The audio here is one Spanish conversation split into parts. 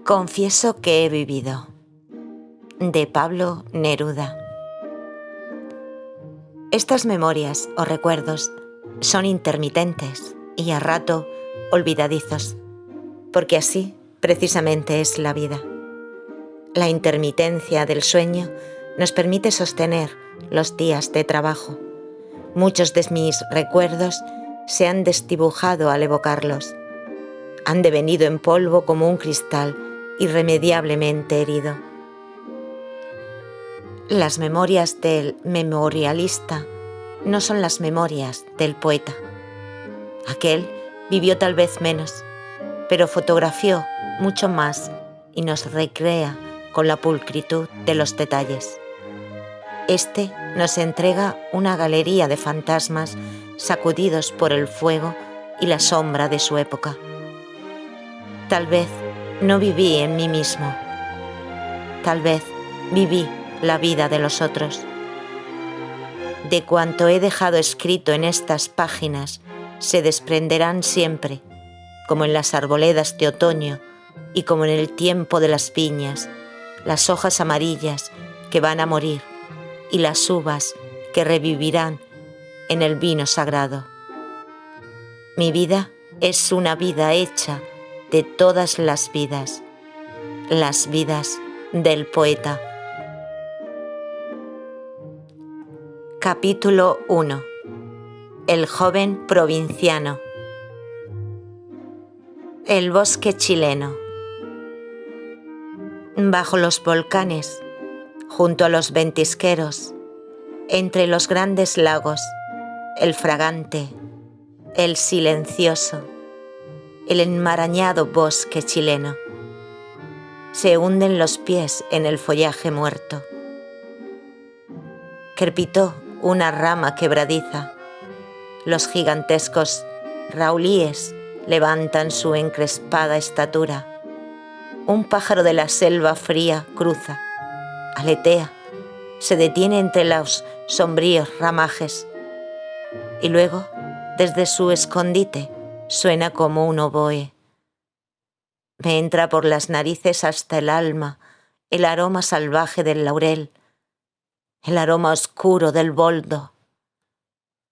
Confieso que he vivido. De Pablo Neruda. Estas memorias o recuerdos son intermitentes y a rato olvidadizos, porque así precisamente es la vida. La intermitencia del sueño nos permite sostener los días de trabajo. Muchos de mis recuerdos se han desdibujado al evocarlos. Han devenido en polvo como un cristal irremediablemente herido. Las memorias del memorialista no son las memorias del poeta. Aquel vivió tal vez menos, pero fotografió mucho más y nos recrea con la pulcritud de los detalles. Este nos entrega una galería de fantasmas sacudidos por el fuego y la sombra de su época. Tal vez no viví en mí mismo. Tal vez viví la vida de los otros. De cuanto he dejado escrito en estas páginas se desprenderán siempre, como en las arboledas de otoño y como en el tiempo de las viñas, las hojas amarillas que van a morir y las uvas que revivirán en el vino sagrado. Mi vida es una vida hecha de todas las vidas del poeta. Capítulo 1. El joven provinciano. El bosque chileno. Bajo los volcanes, junto a los ventisqueros, entre los grandes lagos, el fragante, el silencioso, el enmarañado bosque chileno. Se hunden los pies en el follaje muerto. Crepitó una rama quebradiza. Los gigantescos raulíes levantan su encrespada estatura. Un pájaro de la selva fría cruza, aletea, se detiene entre los sombríos ramajes y luego, desde su escondite, suena como un oboe. Me entra por las narices hasta el alma el aroma salvaje del laurel, el aroma oscuro del boldo.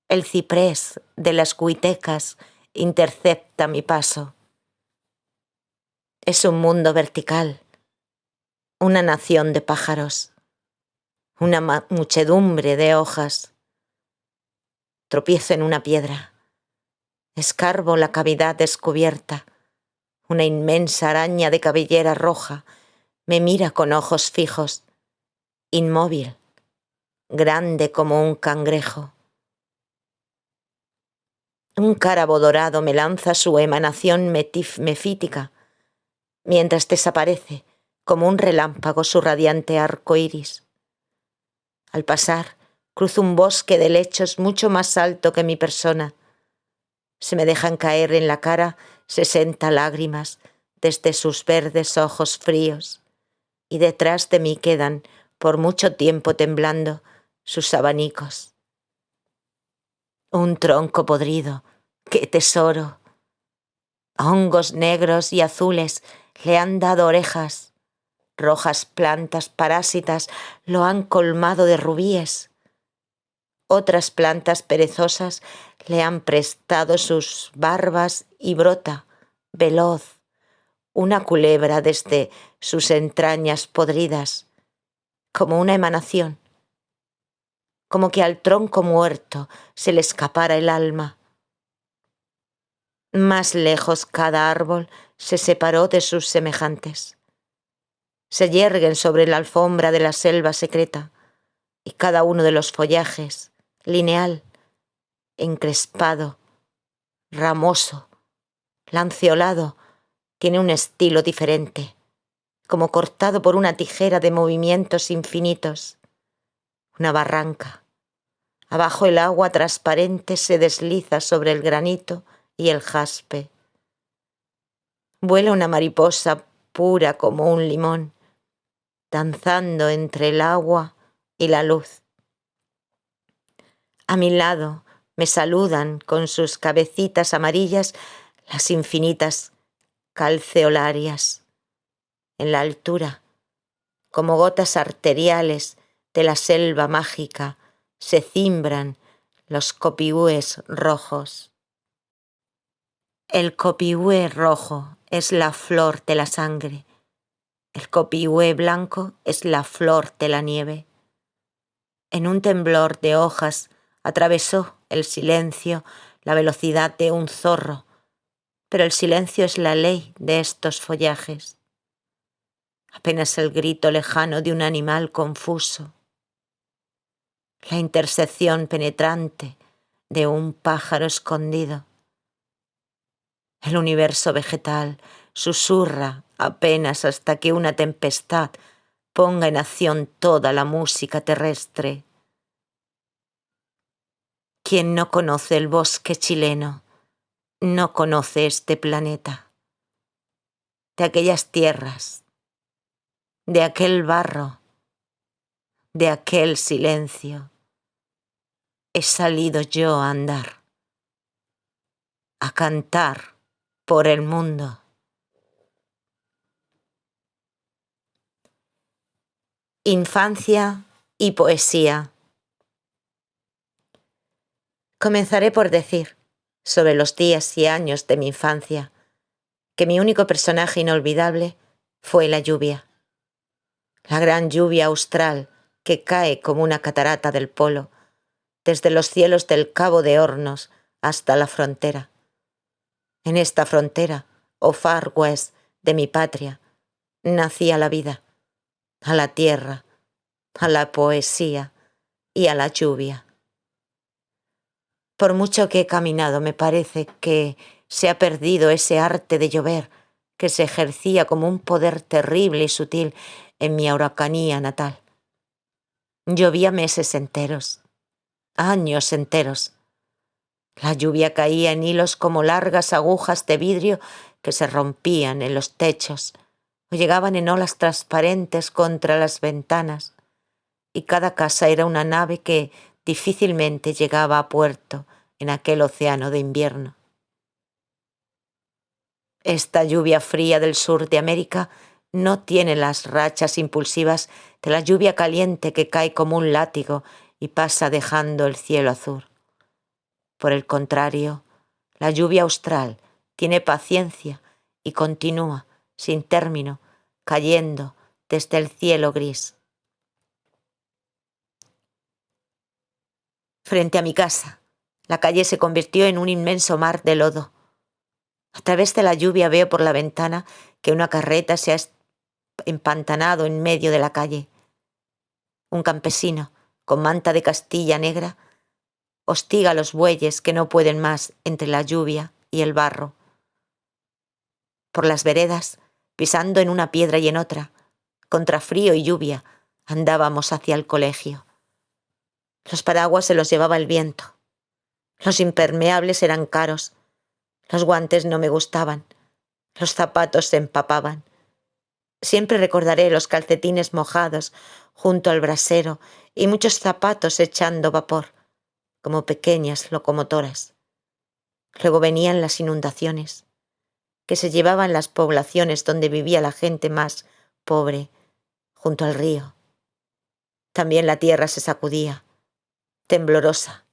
El ciprés de las cuitecas intercepta mi paso. Es un mundo vertical, una nación de pájaros, una muchedumbre de hojas. Tropiezo en una piedra, escarbo la cavidad descubierta. Una inmensa araña de cabellera roja me mira con ojos fijos, inmóvil, grande como un cangrejo. Un cárabo dorado me lanza su emanación mefítica, mientras desaparece como un relámpago su radiante arco iris. Al pasar, cruzo un bosque de helechos mucho más alto que mi persona. Se me dejan caer en la cara 60 lágrimas desde sus verdes ojos fríos, y detrás de mí quedan, por mucho tiempo temblando, sus abanicos. Un tronco podrido, ¡qué tesoro! Hongos negros y azules le han dado orejas. Rojas plantas parásitas lo han colmado de rubíes. Otras plantas perezosas le han prestado sus barbas y brota, veloz, una culebra desde sus entrañas podridas, como una emanación, como que al tronco muerto se le escapara el alma. Más lejos cada árbol se separó de sus semejantes. Se yerguen sobre la alfombra de la selva secreta, y cada uno de los follajes, lineal, encrespado, ramoso, lanceolado, tiene un estilo diferente, como cortado por una tijera de movimientos infinitos. Una barranca. Abajo el agua transparente se desliza sobre el granito y el jaspe. Vuela una mariposa pura como un limón, danzando entre el agua y la luz. A mi lado me saludan con sus cabecitas amarillas las infinitas calceolarias. en la altura, como gotas arteriales de la selva mágica, se cimbran los copihúes rojos. El copihue rojo es la flor de la sangre. El copihue blanco es la flor de la nieve. En un temblor de hojas atravesó el silencio la velocidad de un zorro, pero el silencio es la ley de estos follajes. Apenas el grito lejano de un animal confuso. La intersección penetrante de un pájaro escondido. El universo vegetal susurra apenas hasta que una tempestad ponga en acción toda la música terrestre. Quien no conoce el bosque chileno, no conoce este planeta. De aquellas tierras, de aquel barro, de aquel silencio, he salido yo a andar, a cantar por el mundo. Infancia y poesía. Comenzaré por decir, sobre los días y años de mi infancia, que mi único personaje inolvidable fue la lluvia. La gran lluvia austral que cae como una catarata del polo, desde los cielos del Cabo de Hornos hasta la frontera. En esta frontera, o Far West de mi patria, nacía la vida, a la tierra, a la poesía y a la lluvia. Por mucho que he caminado, me parece que se ha perdido ese arte de llover que se ejercía como un poder terrible y sutil en mi Araucanía natal. Llovía meses enteros, años enteros. La lluvia caía en hilos como largas agujas de vidrio que se rompían en los techos o llegaban en olas transparentes contra las ventanas, y cada casa era una nave que difícilmente llegaba a puerto en aquel océano de invierno. Esta lluvia fría del sur de América no tiene las rachas impulsivas de la lluvia caliente que cae como un látigo y pasa dejando el cielo azul. Por el contrario, la lluvia austral tiene paciencia y continúa, sin término, cayendo desde el cielo gris. Frente a mi casa, la calle se convirtió en un inmenso mar de lodo. A través de la lluvia veo por la ventana que una carreta se ha empantanado en medio de la calle. Un campesino, con manta de Castilla negra, hostiga a los bueyes que no pueden más entre la lluvia y el barro. Por las veredas, pisando en una piedra y en otra, contra frío y lluvia, andábamos hacia el colegio. Los paraguas se los llevaba el viento. Los impermeables eran caros. Los guantes no me gustaban. Los zapatos se empapaban. Siempre recordaré los calcetines mojados junto al brasero y muchos zapatos echando vapor, como pequeñas locomotoras. Luego venían las inundaciones, que se llevaban las poblaciones donde vivía la gente más pobre, junto al río. También la tierra se sacudía, temblorosa.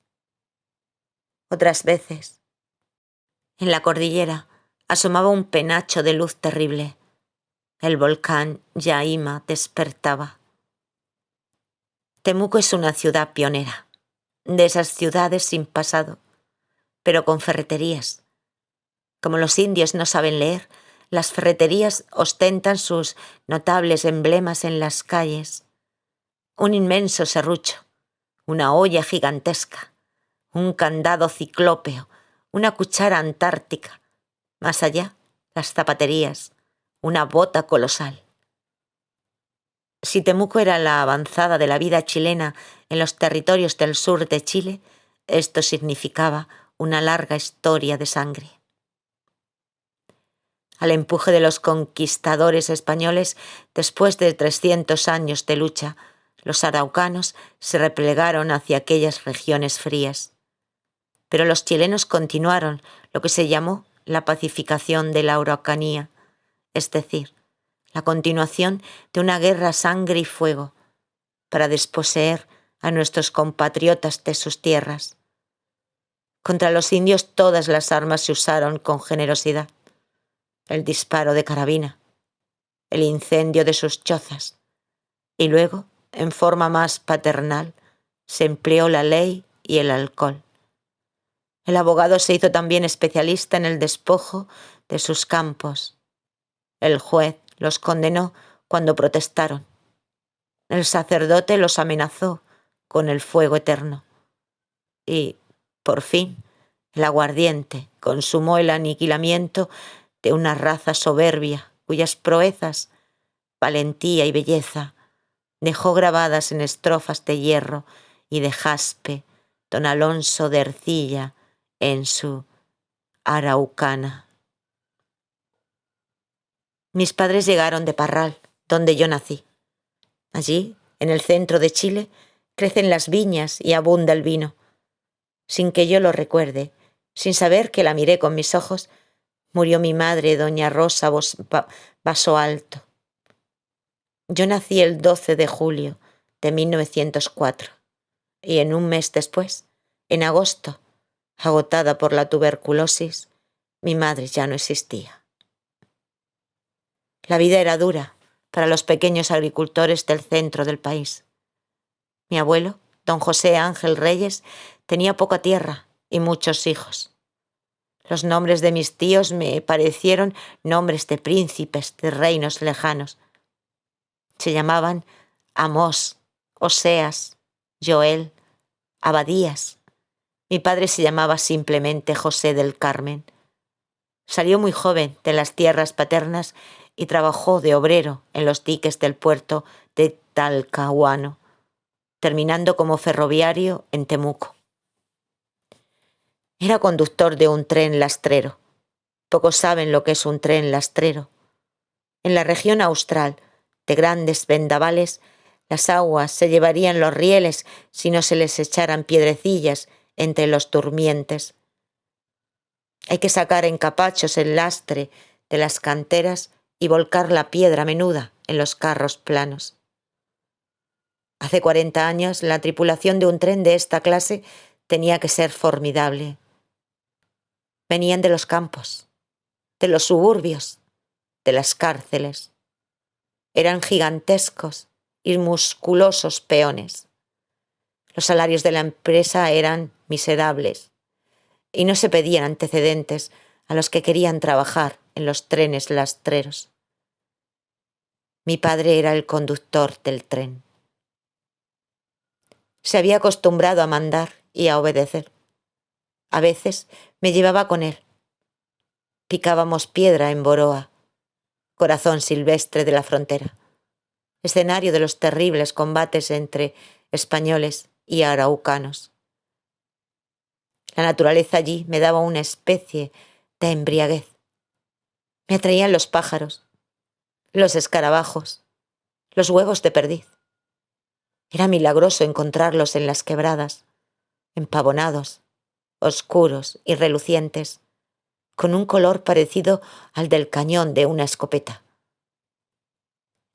Otras veces, en la cordillera, asomaba un penacho de luz terrible. El volcán Yaima despertaba. Temuco es una ciudad pionera, de esas ciudades sin pasado, pero con ferreterías. Como los indios no saben leer, las ferreterías ostentan sus notables emblemas en las calles. Un inmenso serrucho, una olla gigantesca, un candado ciclópeo, una cuchara antártica. Más allá, las zapaterías, una bota colosal. Si Temuco era la avanzada de la vida chilena en los territorios del sur de Chile, esto significaba una larga historia de sangre. Al empuje de los conquistadores españoles, después de 300 años de lucha, los araucanos se replegaron hacia aquellas regiones frías. Pero los chilenos continuaron lo que se llamó la pacificación de la Araucanía, es decir, la continuación de una guerra a sangre y fuego para desposeer a nuestros compatriotas de sus tierras. Contra los indios todas las armas se usaron con generosidad. El disparo de carabina, el incendio de sus chozas, y luego, en forma más paternal, se empleó la ley y el alcohol. El abogado se hizo también especialista en el despojo de sus campos. El juez los condenó cuando protestaron. El sacerdote los amenazó con el fuego eterno. Y, por fin, el aguardiente consumó el aniquilamiento de una raza soberbia cuyas proezas, valentía y belleza dejó grabadas en estrofas de hierro y de jaspe don Alonso de Ercilla en su Araucana. Mis padres llegaron de Parral, donde yo nací. Allí, en el centro de Chile, crecen las viñas y abunda el vino. Sin que yo lo recuerde, sin saber que la miré con mis ojos, murió mi madre, doña Rosa Vaso Alto. Yo nací el 12 de julio de 1904 y en un mes después, en agosto, agotada por la tuberculosis, mi madre ya no existía. La vida era dura para los pequeños agricultores del centro del país. Mi abuelo, don José Ángel Reyes, tenía poca tierra y muchos hijos. Los nombres de mis tíos me parecieron nombres de príncipes de reinos lejanos. Se llamaban Amós, Oseas, Joel, Abadías. Mi padre se llamaba simplemente José del Carmen. Salió muy joven de las tierras paternas y trabajó de obrero en los diques del puerto de Talcahuano, terminando como ferroviario en Temuco. Era conductor de un tren lastrero. Pocos saben lo que es un tren lastrero. En la región austral, de grandes vendavales, las aguas se llevarían los rieles si no se les echaran piedrecillas entre los durmientes. Hay que sacar en capachos el lastre de las canteras y volcar la piedra menuda en los carros planos. Hace 40 años la tripulación de un tren de esta clase tenía que ser formidable. Venían de los campos, de los suburbios, de las cárceles. Eran gigantescos y musculosos peones. Los salarios de la empresa eran miserables y no se pedían antecedentes a los que querían trabajar en los trenes lastreros. Mi padre era el conductor del tren. Se había acostumbrado a mandar y a obedecer. A veces me llevaba con él. Picábamos piedra en Boroa, corazón silvestre de la frontera, escenario de los terribles combates entre españoles y araucanos. La naturaleza allí me daba una especie de embriaguez. Me atraían los pájaros, los escarabajos, los huevos de perdiz. Era milagroso encontrarlos en las quebradas, empavonados, oscuros y relucientes, con un color parecido al del cañón de una escopeta.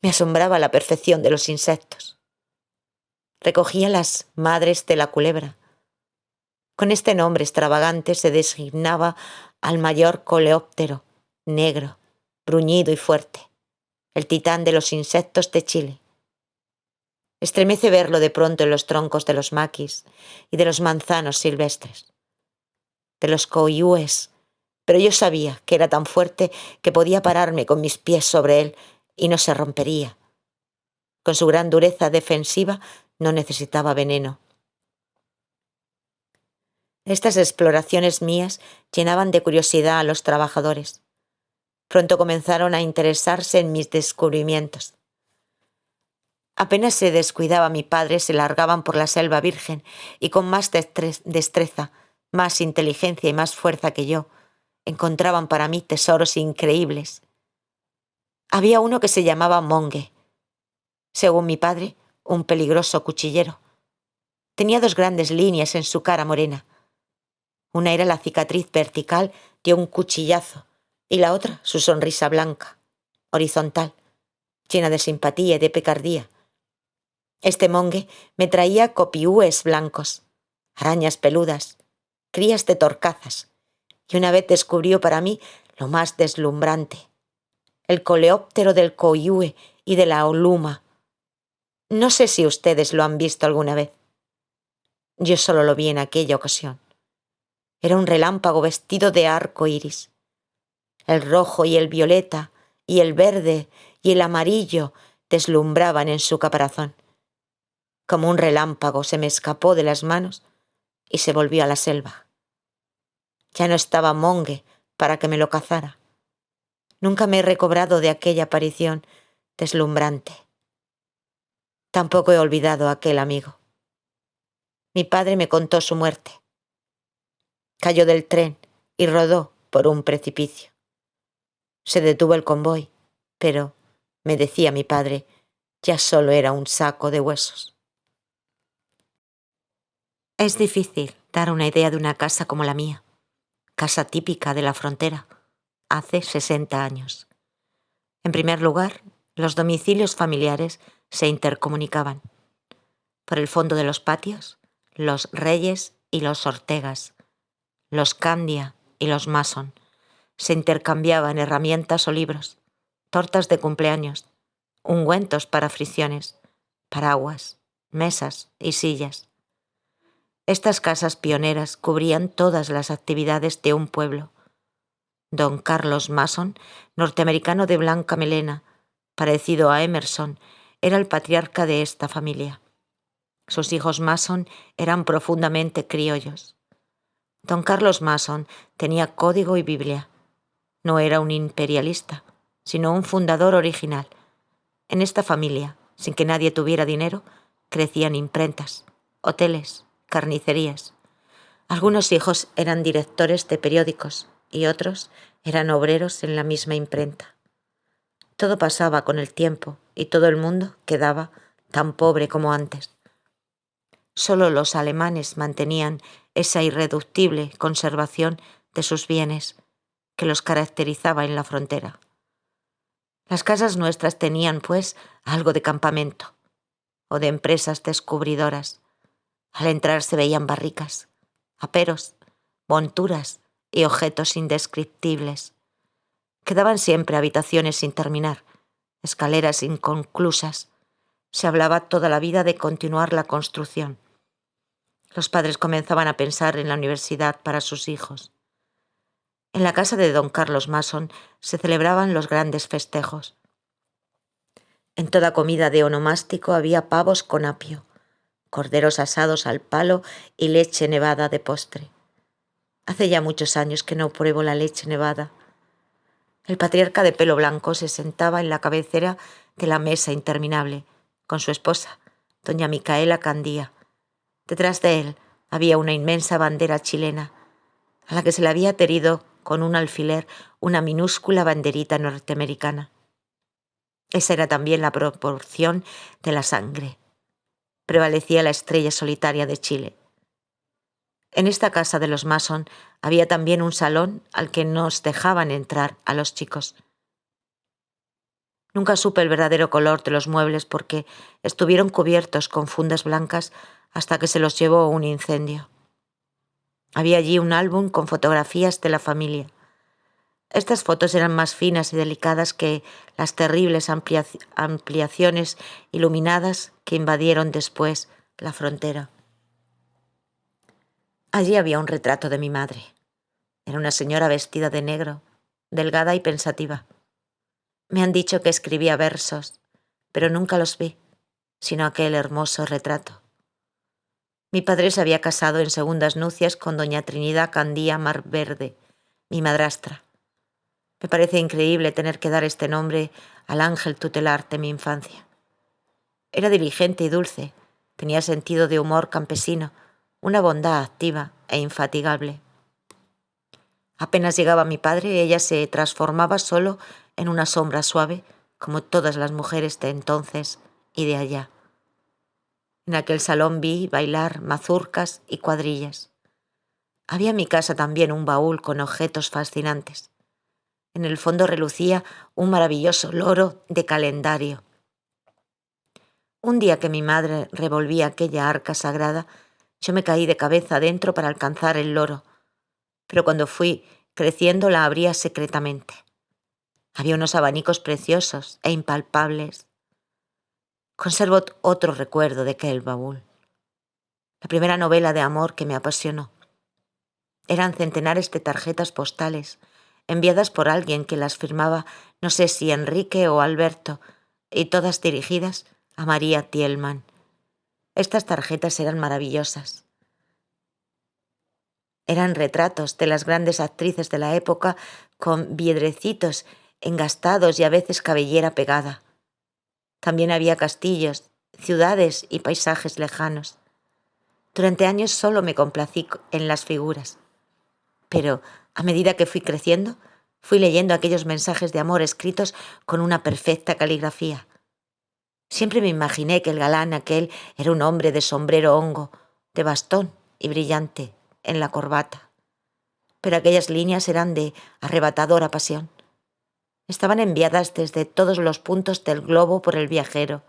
Me asombraba la perfección de los insectos. Recogía las madres de la culebra. Con este nombre extravagante se designaba al mayor coleóptero, negro, bruñido y fuerte, el titán de los insectos de Chile. Estremece verlo de pronto en los troncos de los maquis y de los manzanos silvestres, de los coihúes, pero yo sabía que era tan fuerte que podía pararme con mis pies sobre él y no se rompería. Con su gran dureza defensiva no necesitaba veneno. Estas exploraciones mías llenaban de curiosidad a los trabajadores. Pronto comenzaron a interesarse en mis descubrimientos. Apenas se descuidaba mi padre, se largaban por la selva virgen y con más destreza, más inteligencia y más fuerza que yo, encontraban para mí tesoros increíbles. Había uno que se llamaba Monge, según mi padre, un peligroso cuchillero. Tenía 2 grandes líneas en su cara morena. Una era la cicatriz vertical de un cuchillazo y la otra su sonrisa blanca, horizontal, llena de simpatía y de picardía. Este monje me traía copiúes blancos, arañas peludas, crías de torcazas, y una vez descubrió para mí lo más deslumbrante, el coleóptero del coihue y de la oluma. No sé si ustedes lo han visto alguna vez. Yo solo lo vi en aquella ocasión. Era un relámpago vestido de arco iris. El rojo y el violeta y el verde y el amarillo deslumbraban en su caparazón. Como un relámpago se me escapó de las manos y se volvió a la selva. Ya no estaba monje para que me lo cazara. Nunca me he recobrado de aquella aparición deslumbrante. Tampoco he olvidado a aquel amigo. Mi padre me contó su muerte. Cayó del tren y rodó por un precipicio. Se detuvo el convoy, pero, me decía mi padre, ya solo era un saco de huesos. Es difícil dar una idea de una casa como la mía, casa típica de la frontera, hace 60 años. En primer lugar, los domicilios familiares se intercomunicaban. Por el fondo de los patios, los Reyes y los Ortegas, los Candia y los Mason se intercambiaban herramientas o libros, tortas de cumpleaños, ungüentos para fricciones, paraguas, mesas y sillas. Estas casas pioneras cubrían todas las actividades de un pueblo. Don Carlos Mason, norteamericano de blanca melena, parecido a Emerson, era el patriarca de esta familia. Sus hijos Mason eran profundamente criollos. Don Carlos Mason tenía código y Biblia. No era un imperialista, sino un fundador original. En esta familia, sin que nadie tuviera dinero, crecían imprentas, hoteles, carnicerías. Algunos hijos eran directores de periódicos y otros eran obreros en la misma imprenta. Todo pasaba con el tiempo y todo el mundo quedaba tan pobre como antes. Solo los alemanes mantenían esa irreductible conservación de sus bienes que los caracterizaba en la frontera. Las casas nuestras tenían, pues, algo de campamento o de empresas descubridoras. Al entrar se veían barricas, aperos, monturas y objetos indescriptibles. Quedaban siempre habitaciones sin terminar, escaleras inconclusas. Se hablaba toda la vida de continuar la construcción. Los padres comenzaban a pensar en la universidad para sus hijos. En la casa de don Carlos Mason se celebraban los grandes festejos. En toda comida de onomástico había pavos con apio, corderos asados al palo y leche nevada de postre. Hace ya muchos años que no pruebo la leche nevada. El patriarca de pelo blanco se sentaba en la cabecera de la mesa interminable, con su esposa, doña Micaela Candía. Detrás de él había una inmensa bandera chilena, a la que se le había adherido con un alfiler una minúscula banderita norteamericana. Esa era también la proporción de la sangre. Prevalecía la estrella solitaria de Chile. En esta casa de los Mason había también un salón al que nos dejaban entrar a los chicos. Nunca supe el verdadero color de los muebles porque estuvieron cubiertos con fundas blancas hasta que se los llevó un incendio. Había allí un álbum con fotografías de la familia. Estas fotos eran más finas y delicadas que las terribles ampliaciones iluminadas que invadieron después la frontera. Allí había un retrato de mi madre. Era una señora vestida de negro, delgada y pensativa. Me han dicho que escribía versos, pero nunca los vi, sino aquel hermoso retrato. Mi padre se había casado en segundas nupcias con doña Trinidad Candía Marverde, mi madrastra. Me parece increíble tener que dar este nombre al ángel tutelar de mi infancia. Era diligente y dulce, tenía sentido de humor campesino, una bondad activa e infatigable. Apenas llegaba mi padre, ella se transformaba solo en una sombra suave, como todas las mujeres de entonces y de allá. En aquel salón vi bailar mazurcas y cuadrillas. Había en mi casa también un baúl con objetos fascinantes. En el fondo relucía un maravilloso loro de calendario. Un día que mi madre revolvía aquella arca sagrada, yo me caí de cabeza adentro para alcanzar el loro, pero cuando fui creciendo la abría secretamente. Había unos abanicos preciosos e impalpables. Conservo otro recuerdo de aquel baúl. La primera novela de amor que me apasionó. Eran centenares de tarjetas postales, enviadas por alguien que las firmaba, no sé si Enrique o Alberto, y todas dirigidas a María Tielman. Estas tarjetas eran maravillosas. Eran retratos de las grandes actrices de la época con viedrecitos engastados y a veces cabellera pegada. También había castillos, ciudades y paisajes lejanos. Durante años solo me complací en las figuras. Pero a medida que fui creciendo, fui leyendo aquellos mensajes de amor escritos con una perfecta caligrafía. Siempre me imaginé que el galán aquel era un hombre de sombrero hongo, de bastón y brillante en la corbata. Pero aquellas líneas eran de arrebatadora pasión. Estaban enviadas desde todos los puntos del globo por el viajero.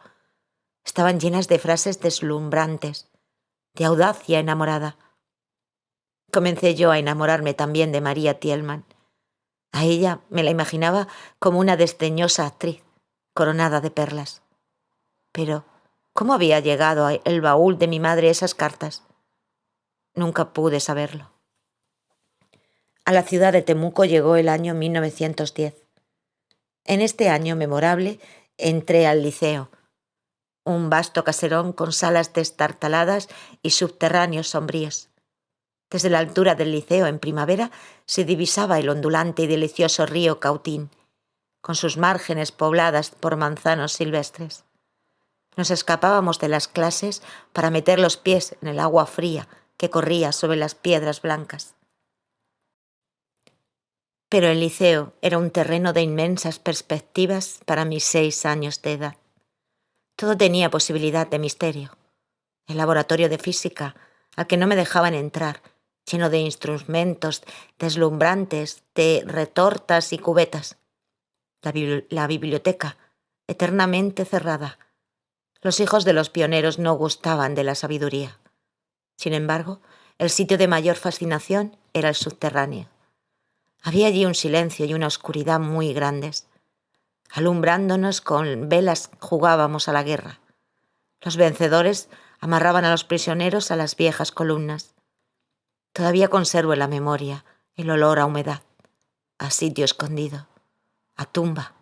Estaban llenas de frases deslumbrantes, de audacia enamorada. Comencé yo a enamorarme también de María Tielman. A ella me la imaginaba como una desdeñosa actriz, coronada de perlas. Pero, ¿cómo había llegado al baúl de mi madre esas cartas? Nunca pude saberlo. A la ciudad de Temuco llegó el año 1910. En este año memorable entré al liceo, un vasto caserón con salas destartaladas y subterráneos sombríos. Desde la altura del liceo en primavera se divisaba el ondulante y delicioso río Cautín, con sus márgenes pobladas por manzanos silvestres. Nos escapábamos de las clases para meter los pies en el agua fría que corría sobre las piedras blancas. Pero el liceo era un terreno de inmensas perspectivas para mis 6 años de edad. Todo tenía posibilidad de misterio. El laboratorio de física, al que no me dejaban entrar, lleno de instrumentos deslumbrantes, de retortas y cubetas. La biblioteca, eternamente cerrada. Los hijos de los pioneros no gustaban de la sabiduría. Sin embargo, el sitio de mayor fascinación era el subterráneo. Había allí un silencio y una oscuridad muy grandes. Alumbrándonos con velas jugábamos a la guerra. Los vencedores amarraban a los prisioneros a las viejas columnas. Todavía conservo en la memoria el olor a humedad, a sitio escondido, a tumba,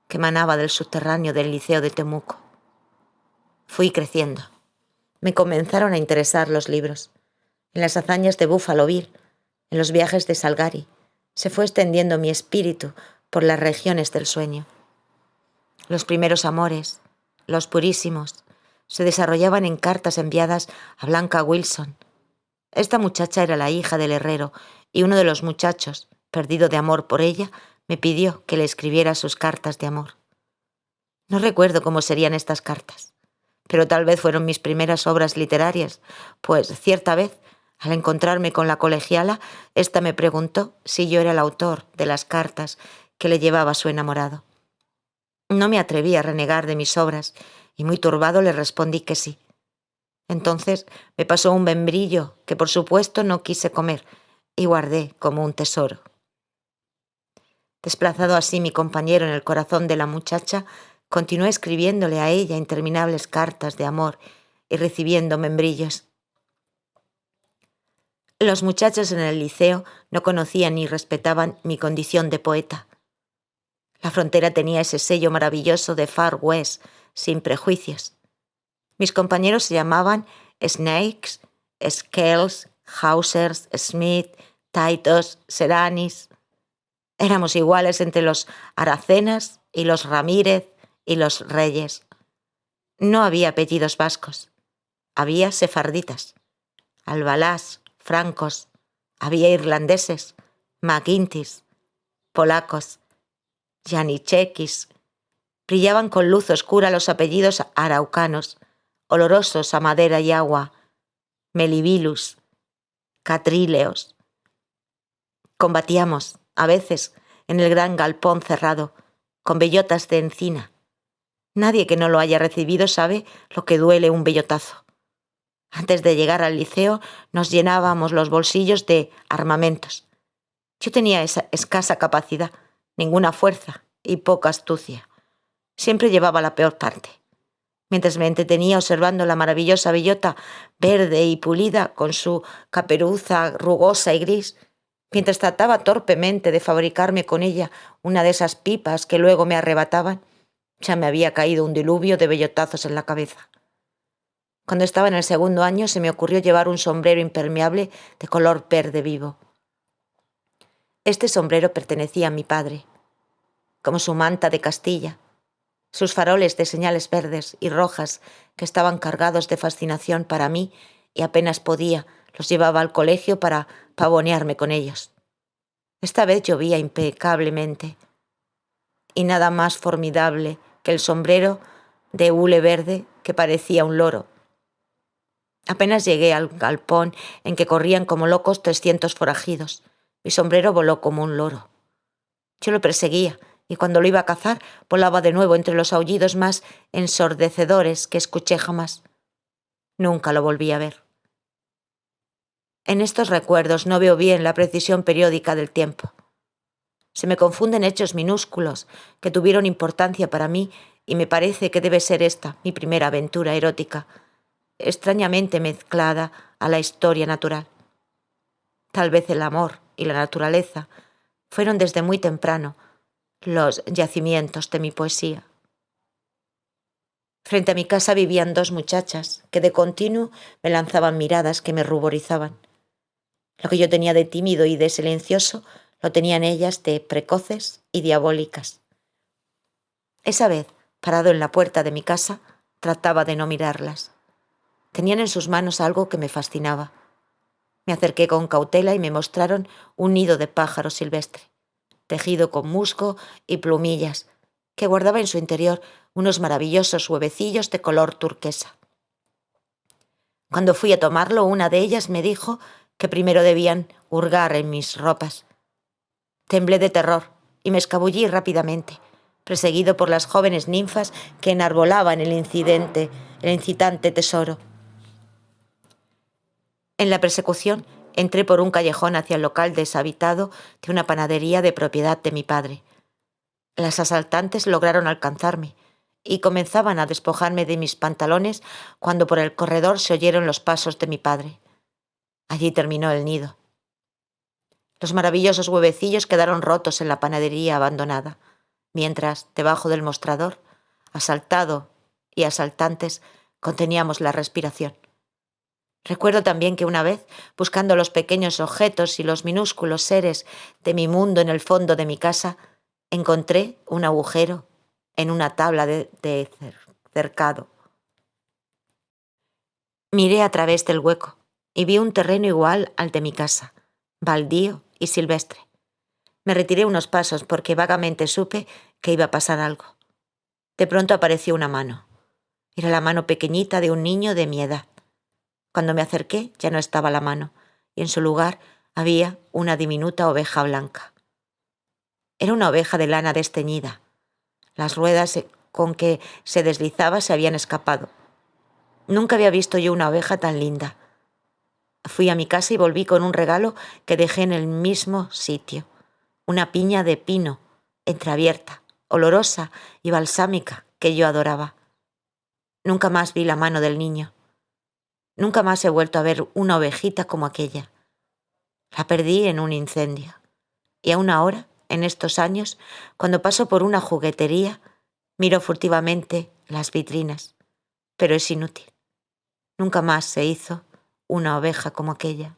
que emanaba del subterráneo del liceo de Temuco. Fui creciendo. Me comenzaron a interesar los libros. En las hazañas de Buffalo Bill, en los viajes de Salgari, se fue extendiendo mi espíritu por las regiones del sueño. Los primeros amores, los purísimos, se desarrollaban en cartas enviadas a Blanca Wilson. Esta muchacha era la hija del herrero y uno de los muchachos, perdido de amor por ella, me pidió que le escribiera sus cartas de amor. No recuerdo cómo serían estas cartas, pero tal vez fueron mis primeras obras literarias, pues cierta vez, al encontrarme con la colegiala, ésta me preguntó si yo era el autor de las cartas que le llevaba su enamorado. No me atreví a renegar de mis obras y muy turbado le respondí que sí. Entonces me pasó un membrillo que por supuesto no quise comer y guardé como un tesoro. Desplazado así mi compañero en el corazón de la muchacha, continué escribiéndole a ella interminables cartas de amor y recibiendo membrillos. Los muchachos en el liceo no conocían ni respetaban mi condición de poeta. La frontera tenía ese sello maravilloso de Far West, sin prejuicios. Mis compañeros se llamaban Snakes, Scales, Hausers, Smith, Titos, Seranis. Éramos iguales entre los Aracenas y los Ramírez y los Reyes. No había apellidos vascos. Había sefarditas, albalás, francos. Había irlandeses, McGuinty's, polacos, Janiszekis. Brillaban con luz oscura los apellidos araucanos, olorosos a madera y agua, Melibilus, Catríleos. Combatíamos, a veces, en el gran galpón cerrado, con bellotas de encina. Nadie que no lo haya recibido sabe lo que duele un bellotazo. Antes de llegar al liceo nos llenábamos los bolsillos de armamentos. Yo tenía esa escasa capacidad, ninguna fuerza y poca astucia. Siempre llevaba la peor parte. Mientras me entretenía observando la maravillosa bellota verde y pulida con su caperuza rugosa y gris, mientras trataba torpemente de fabricarme con ella una de esas pipas que luego me arrebataban, ya me había caído un diluvio de bellotazos en la cabeza. Cuando estaba en el segundo año se me ocurrió llevar un sombrero impermeable de color verde vivo. Este sombrero pertenecía a mi padre, como su manta de Castilla, sus faroles de señales verdes y rojas que estaban cargados de fascinación para mí y apenas podía, los llevaba al colegio para pavonearme con ellos. Esta vez llovía impecablemente y nada más formidable que el sombrero de hule verde que parecía un loro. Apenas llegué al galpón en que corrían como locos 300 forajidos. Mi sombrero voló como un loro. Yo lo perseguía y cuando lo iba a cazar volaba de nuevo entre los aullidos más ensordecedores que escuché jamás. Nunca lo volví a ver. En estos recuerdos no veo bien la precisión periódica del tiempo. Se me confunden hechos minúsculos que tuvieron importancia para mí y me parece que debe ser esta mi primera aventura erótica, extrañamente mezclada a la historia natural. Tal vez el amor y la naturaleza fueron desde muy temprano los yacimientos de mi poesía. Frente a mi casa vivían dos muchachas que de continuo me lanzaban miradas que me ruborizaban. Lo que yo tenía de tímido y de silencioso lo tenían ellas de precoces y diabólicas. Esa vez, parado en la puerta de mi casa, trataba de no mirarlas. Tenían en sus manos algo que me fascinaba. Me acerqué con cautela y me mostraron un nido de pájaro silvestre, tejido con musgo y plumillas, que guardaba en su interior unos maravillosos huevecillos de color turquesa. Cuando fui a tomarlo, una de ellas me dijo que primero debían hurgar en mis ropas. Temblé de terror y me escabullí rápidamente, perseguido por las jóvenes ninfas que enarbolaban el incitante tesoro. En la persecución entré por un callejón hacia el local deshabitado de una panadería de propiedad de mi padre. Las asaltantes lograron alcanzarme y comenzaban a despojarme de mis pantalones cuando por el corredor se oyeron los pasos de mi padre. Allí terminó el nido. Los maravillosos huevecillos quedaron rotos en la panadería abandonada, mientras, debajo del mostrador, asaltado y asaltantes, conteníamos la respiración. Recuerdo también que una vez, buscando los pequeños objetos y los minúsculos seres de mi mundo en el fondo de mi casa, encontré un agujero en una tabla de cercado. Miré a través del hueco y vi un terreno igual al de mi casa, baldío y silvestre. Me retiré unos pasos porque vagamente supe que iba a pasar algo. De pronto apareció una mano. Era la mano pequeñita de un niño de mi edad. Cuando me acerqué ya no estaba la mano y en su lugar había una diminuta oveja blanca. Era una oveja de lana desteñida. Las ruedas con que se deslizaba se habían escapado. Nunca había visto yo una oveja tan linda. Fui a mi casa y volví con un regalo que dejé en el mismo sitio. Una piña de pino, entreabierta, olorosa y balsámica, que yo adoraba. Nunca más vi la mano del niño. Nunca más he vuelto a ver una ovejita como aquella. La perdí en un incendio. Y aún ahora, en estos años, cuando paso por una juguetería, miro furtivamente las vitrinas. Pero es inútil. Nunca más se hizo una oveja como aquella.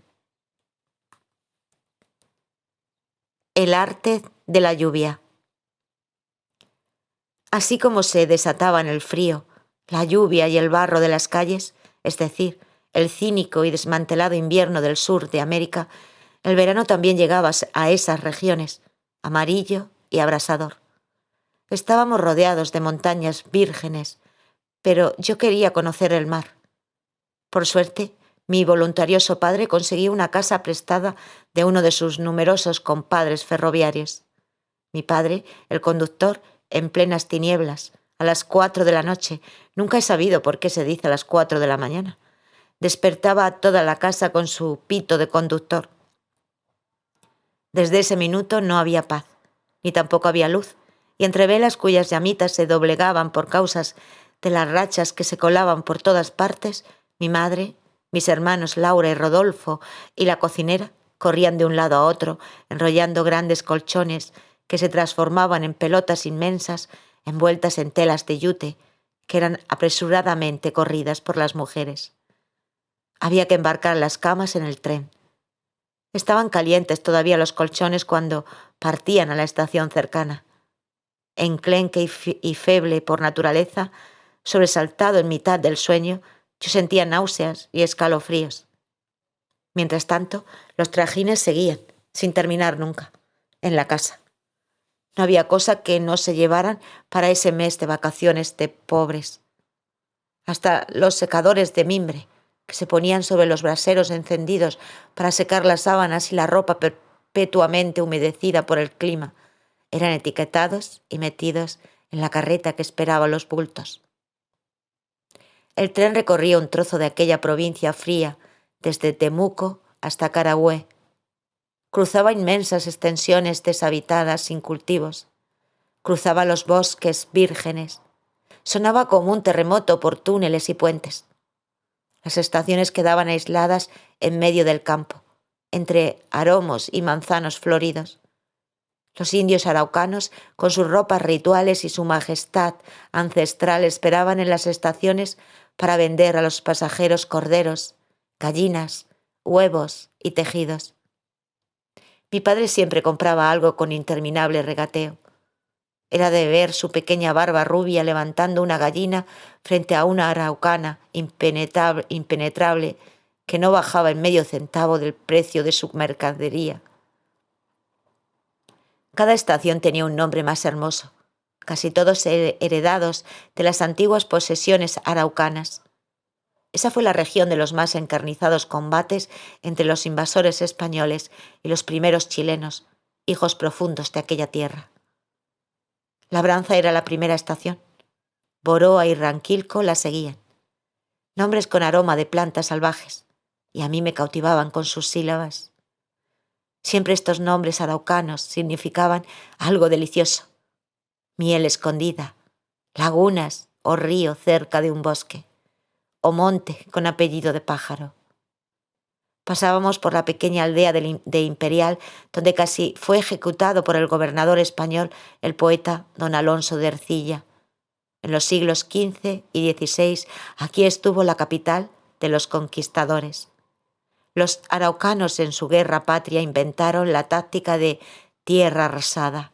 El arte de la lluvia. Así como se desataban el frío, la lluvia y el barro de las calles, es decir, el cínico y desmantelado invierno del sur de América, el verano también llegaba a esas regiones, amarillo y abrasador. Estábamos rodeados de montañas vírgenes, pero yo quería conocer el mar. Por suerte, mi voluntarioso padre consiguió una casa prestada de uno de sus numerosos compadres ferroviarios. Mi padre, el conductor, en plenas tinieblas, a las 4 de la noche, nunca he sabido por qué se dice a las 4 de la mañana, despertaba a toda la casa con su pito de conductor. Desde ese minuto no había paz, ni tampoco había luz, y entre velas cuyas llamitas se doblegaban por causas de las rachas que se colaban por todas partes, mi madre, mis hermanos Laura y Rodolfo y la cocinera corrían de un lado a otro, enrollando grandes colchones que se transformaban en pelotas inmensas envueltas en telas de yute, que eran apresuradamente corridas por las mujeres. Había que embarcar las camas en el tren. Estaban calientes todavía los colchones cuando partían a la estación cercana. Enclenque y feble por naturaleza, sobresaltado en mitad del sueño, yo sentía náuseas y escalofríos. Mientras tanto, los trajines seguían, sin terminar nunca, en la casa. No había cosa que no se llevaran para ese mes de vacaciones de pobres. Hasta los secadores de mimbre, que se ponían sobre los braseros encendidos para secar las sábanas y la ropa perpetuamente humedecida por el clima, eran etiquetados y metidos en la carreta que esperaba los bultos. El tren recorría un trozo de aquella provincia fría, desde Temuco hasta Carahue. Cruzaba inmensas extensiones deshabitadas sin cultivos. Cruzaba los bosques vírgenes. Sonaba como un terremoto por túneles y puentes. Las estaciones quedaban aisladas en medio del campo, entre aromos y manzanos floridos. Los indios araucanos, con sus ropas rituales y su majestad ancestral, esperaban en las estaciones para vender a los pasajeros corderos, gallinas, huevos y tejidos. Mi padre siempre compraba algo con interminable regateo. Era de ver su pequeña barba rubia levantando una gallina frente a una araucana impenetrable que no bajaba en medio centavo del precio de su mercadería. Cada estación tenía un nombre más hermoso, casi todos heredados de las antiguas posesiones araucanas. Esa fue la región de los más encarnizados combates entre los invasores españoles y los primeros chilenos, hijos profundos de aquella tierra. Labranza era la primera estación. Boroa y Ranquilco la seguían. Nombres con aroma de plantas salvajes, y a mí me cautivaban con sus sílabas. Siempre estos nombres araucanos significaban algo delicioso. Miel escondida, lagunas o río cerca de un bosque, o monte con apellido de pájaro. Pasábamos por la pequeña aldea de Imperial, donde casi fue ejecutado por el gobernador español el poeta don Alonso de Ercilla. En los siglos XV y XVI aquí estuvo la capital de los conquistadores. Los araucanos en su guerra patria inventaron la táctica de tierra arrasada.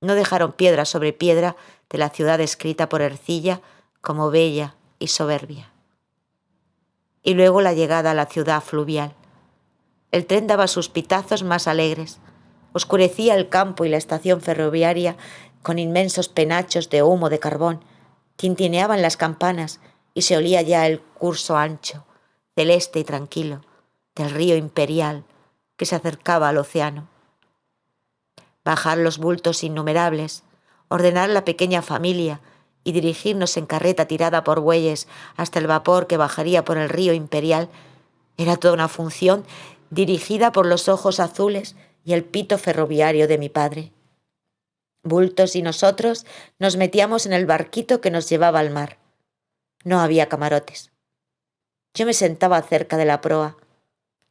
No dejaron piedra sobre piedra de la ciudad escrita por Ercilla como bella y soberbia. Y luego la llegada a la ciudad fluvial. El tren daba sus pitazos más alegres. Oscurecía el campo y la estación ferroviaria con inmensos penachos de humo de carbón. Tintineaban las campanas y se olía ya el curso ancho, celeste y tranquilo, del río Imperial que se acercaba al océano. Bajar los bultos innumerables, ordenar la pequeña familia y dirigirnos en carreta tirada por bueyes hasta el vapor que bajaría por el río Imperial era toda una función dirigida por los ojos azules y el pito ferroviario de mi padre. Bultos y nosotros nos metíamos en el barquito que nos llevaba al mar. No había camarotes. Yo me sentaba cerca de la proa.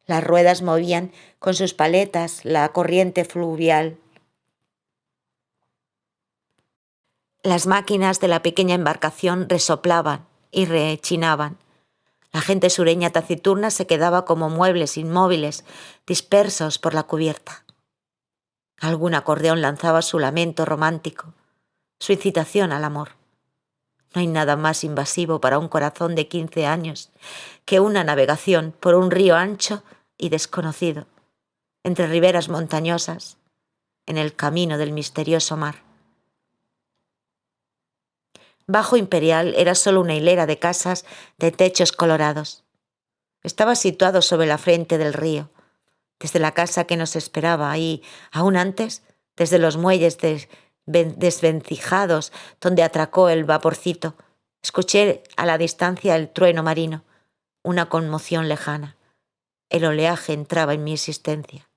Las ruedas movían con sus paletas la corriente fluvial. Las máquinas de la pequeña embarcación resoplaban y rechinaban. La gente sureña taciturna se quedaba como muebles inmóviles, dispersos por la cubierta. Algún acordeón lanzaba su lamento romántico, su incitación al amor. No hay nada más invasivo para un corazón de 15 años que una navegación por un río ancho y desconocido, entre riberas montañosas, en el camino del misterioso mar. Bajo Imperial era solo una hilera de casas de techos colorados. Estaba situado sobre la frente del río. Desde la casa que nos esperaba y, aún antes, Desde los muelles desvencijados donde atracó el vaporcito, escuché a la distancia el trueno marino, una conmoción lejana. El oleaje entraba en mi existencia.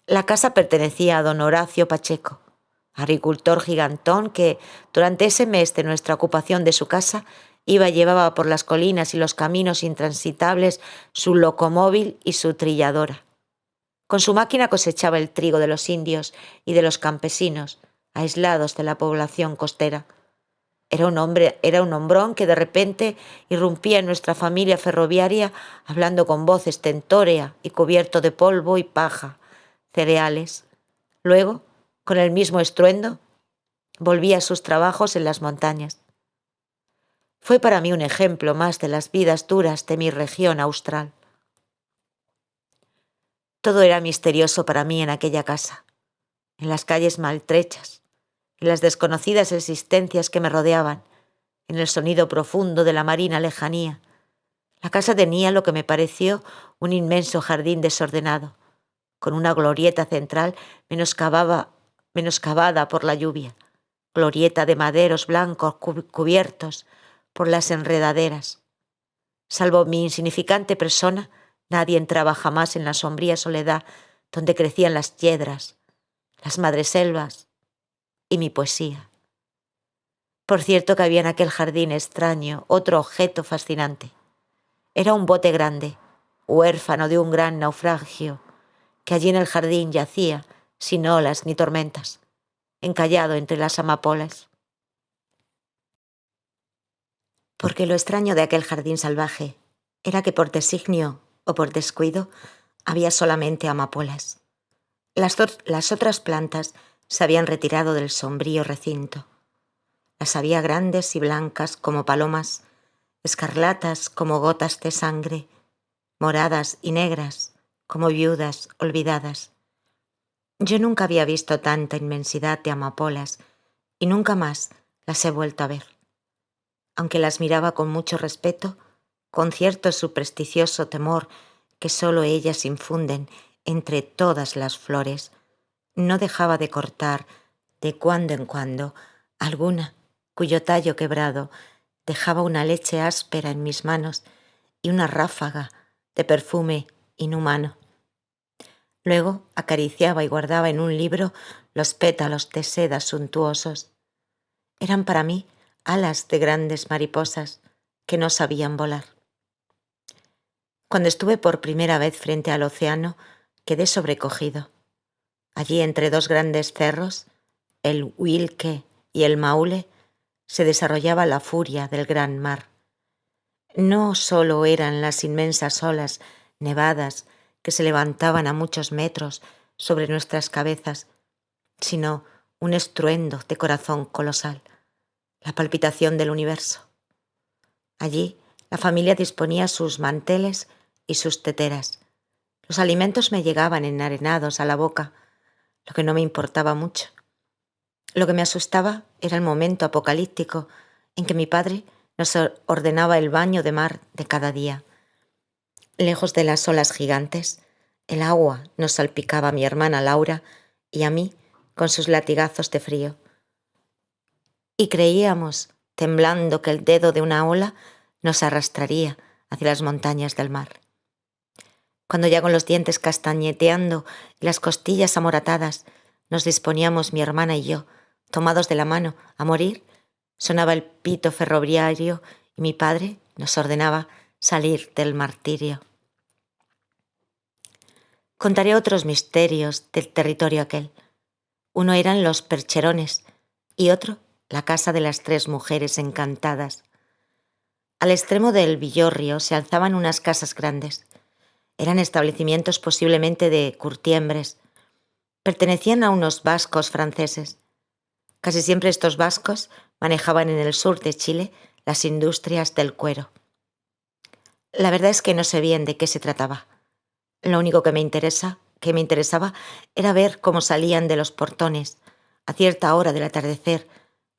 La casa pertenecía a don Horacio Pacheco, agricultor gigantón que, durante ese mes de nuestra ocupación de su casa, iba y llevaba por las colinas y los caminos intransitables su locomóvil y su trilladora. Con su máquina cosechaba el trigo de los indios y de los campesinos, aislados de la población costera. Era un hombrón que de repente irrumpía en nuestra familia ferroviaria hablando con voz estentórea y cubierto de polvo y paja, cereales. Luego, con el mismo estruendo, volvía a sus trabajos en las montañas. Fue para mí un ejemplo más de las vidas duras de mi región austral. Todo era misterioso para mí en aquella casa, en las calles maltrechas, en las desconocidas existencias que me rodeaban, en el sonido profundo de la marina lejanía. La casa tenía lo que me pareció un inmenso jardín desordenado, con una glorieta central menoscabada por la lluvia, glorieta de maderos blancos cubiertos por las enredaderas. Salvo mi insignificante persona, nadie entraba jamás en la sombría soledad donde crecían las yedras, las madreselvas y mi poesía. Por cierto que había en aquel jardín extraño otro objeto fascinante. Era un bote grande, huérfano de un gran naufragio, que allí en el jardín yacía, sin olas ni tormentas, encallado entre las amapolas. Porque lo extraño de aquel jardín salvaje era que por designio o por descuido había solamente amapolas. Las otras plantas se habían retirado del sombrío recinto. Las había grandes y blancas como palomas, escarlatas como gotas de sangre, moradas y negras como viudas olvidadas. Yo nunca había visto tanta inmensidad de amapolas y nunca más las he vuelto a ver. Aunque las miraba con mucho respeto, con cierto supersticioso temor que solo ellas infunden entre todas las flores, no dejaba de cortar de cuando en cuando alguna cuyo tallo quebrado dejaba una leche áspera en mis manos y una ráfaga de perfume inhumano. Luego acariciaba y guardaba en un libro los pétalos de seda suntuosos. Eran para mí alas de grandes mariposas que no sabían volar. Cuando estuve por primera vez frente al océano, quedé sobrecogido. Allí, entre dos grandes cerros, el Huilque y el Maule, se desarrollaba la furia del gran mar. No solo eran las inmensas olas nevadas que se levantaban a muchos metros sobre nuestras cabezas, sino un estruendo de corazón colosal, la palpitación del universo. Allí la familia disponía sus manteles y sus teteras. Los alimentos me llegaban enarenados a la boca, lo que no me importaba mucho. Lo que me asustaba era el momento apocalíptico en que mi padre nos ordenaba el baño de mar de cada día. Lejos de las olas gigantes, el agua nos salpicaba a mi hermana Laura y a mí con sus latigazos de frío. Y creíamos, temblando, que el dedo de una ola nos arrastraría hacia las montañas del mar. Cuando ya con los dientes castañeteando y las costillas amoratadas nos disponíamos mi hermana y yo, tomados de la mano, a morir, sonaba el pito ferroviario y mi padre nos ordenaba salir del martirio. Contaré otros misterios del territorio aquel. Uno eran los percherones y otro la casa de las 3 mujeres encantadas. Al extremo del Villorrio se alzaban unas casas grandes. Eran establecimientos posiblemente de curtiembres. Pertenecían a unos vascos franceses. Casi siempre estos vascos manejaban en el sur de Chile las industrias del cuero. La verdad es que no sé bien de qué se trataba. Lo único que me interesaba era ver cómo salían de los portones, a cierta hora del atardecer,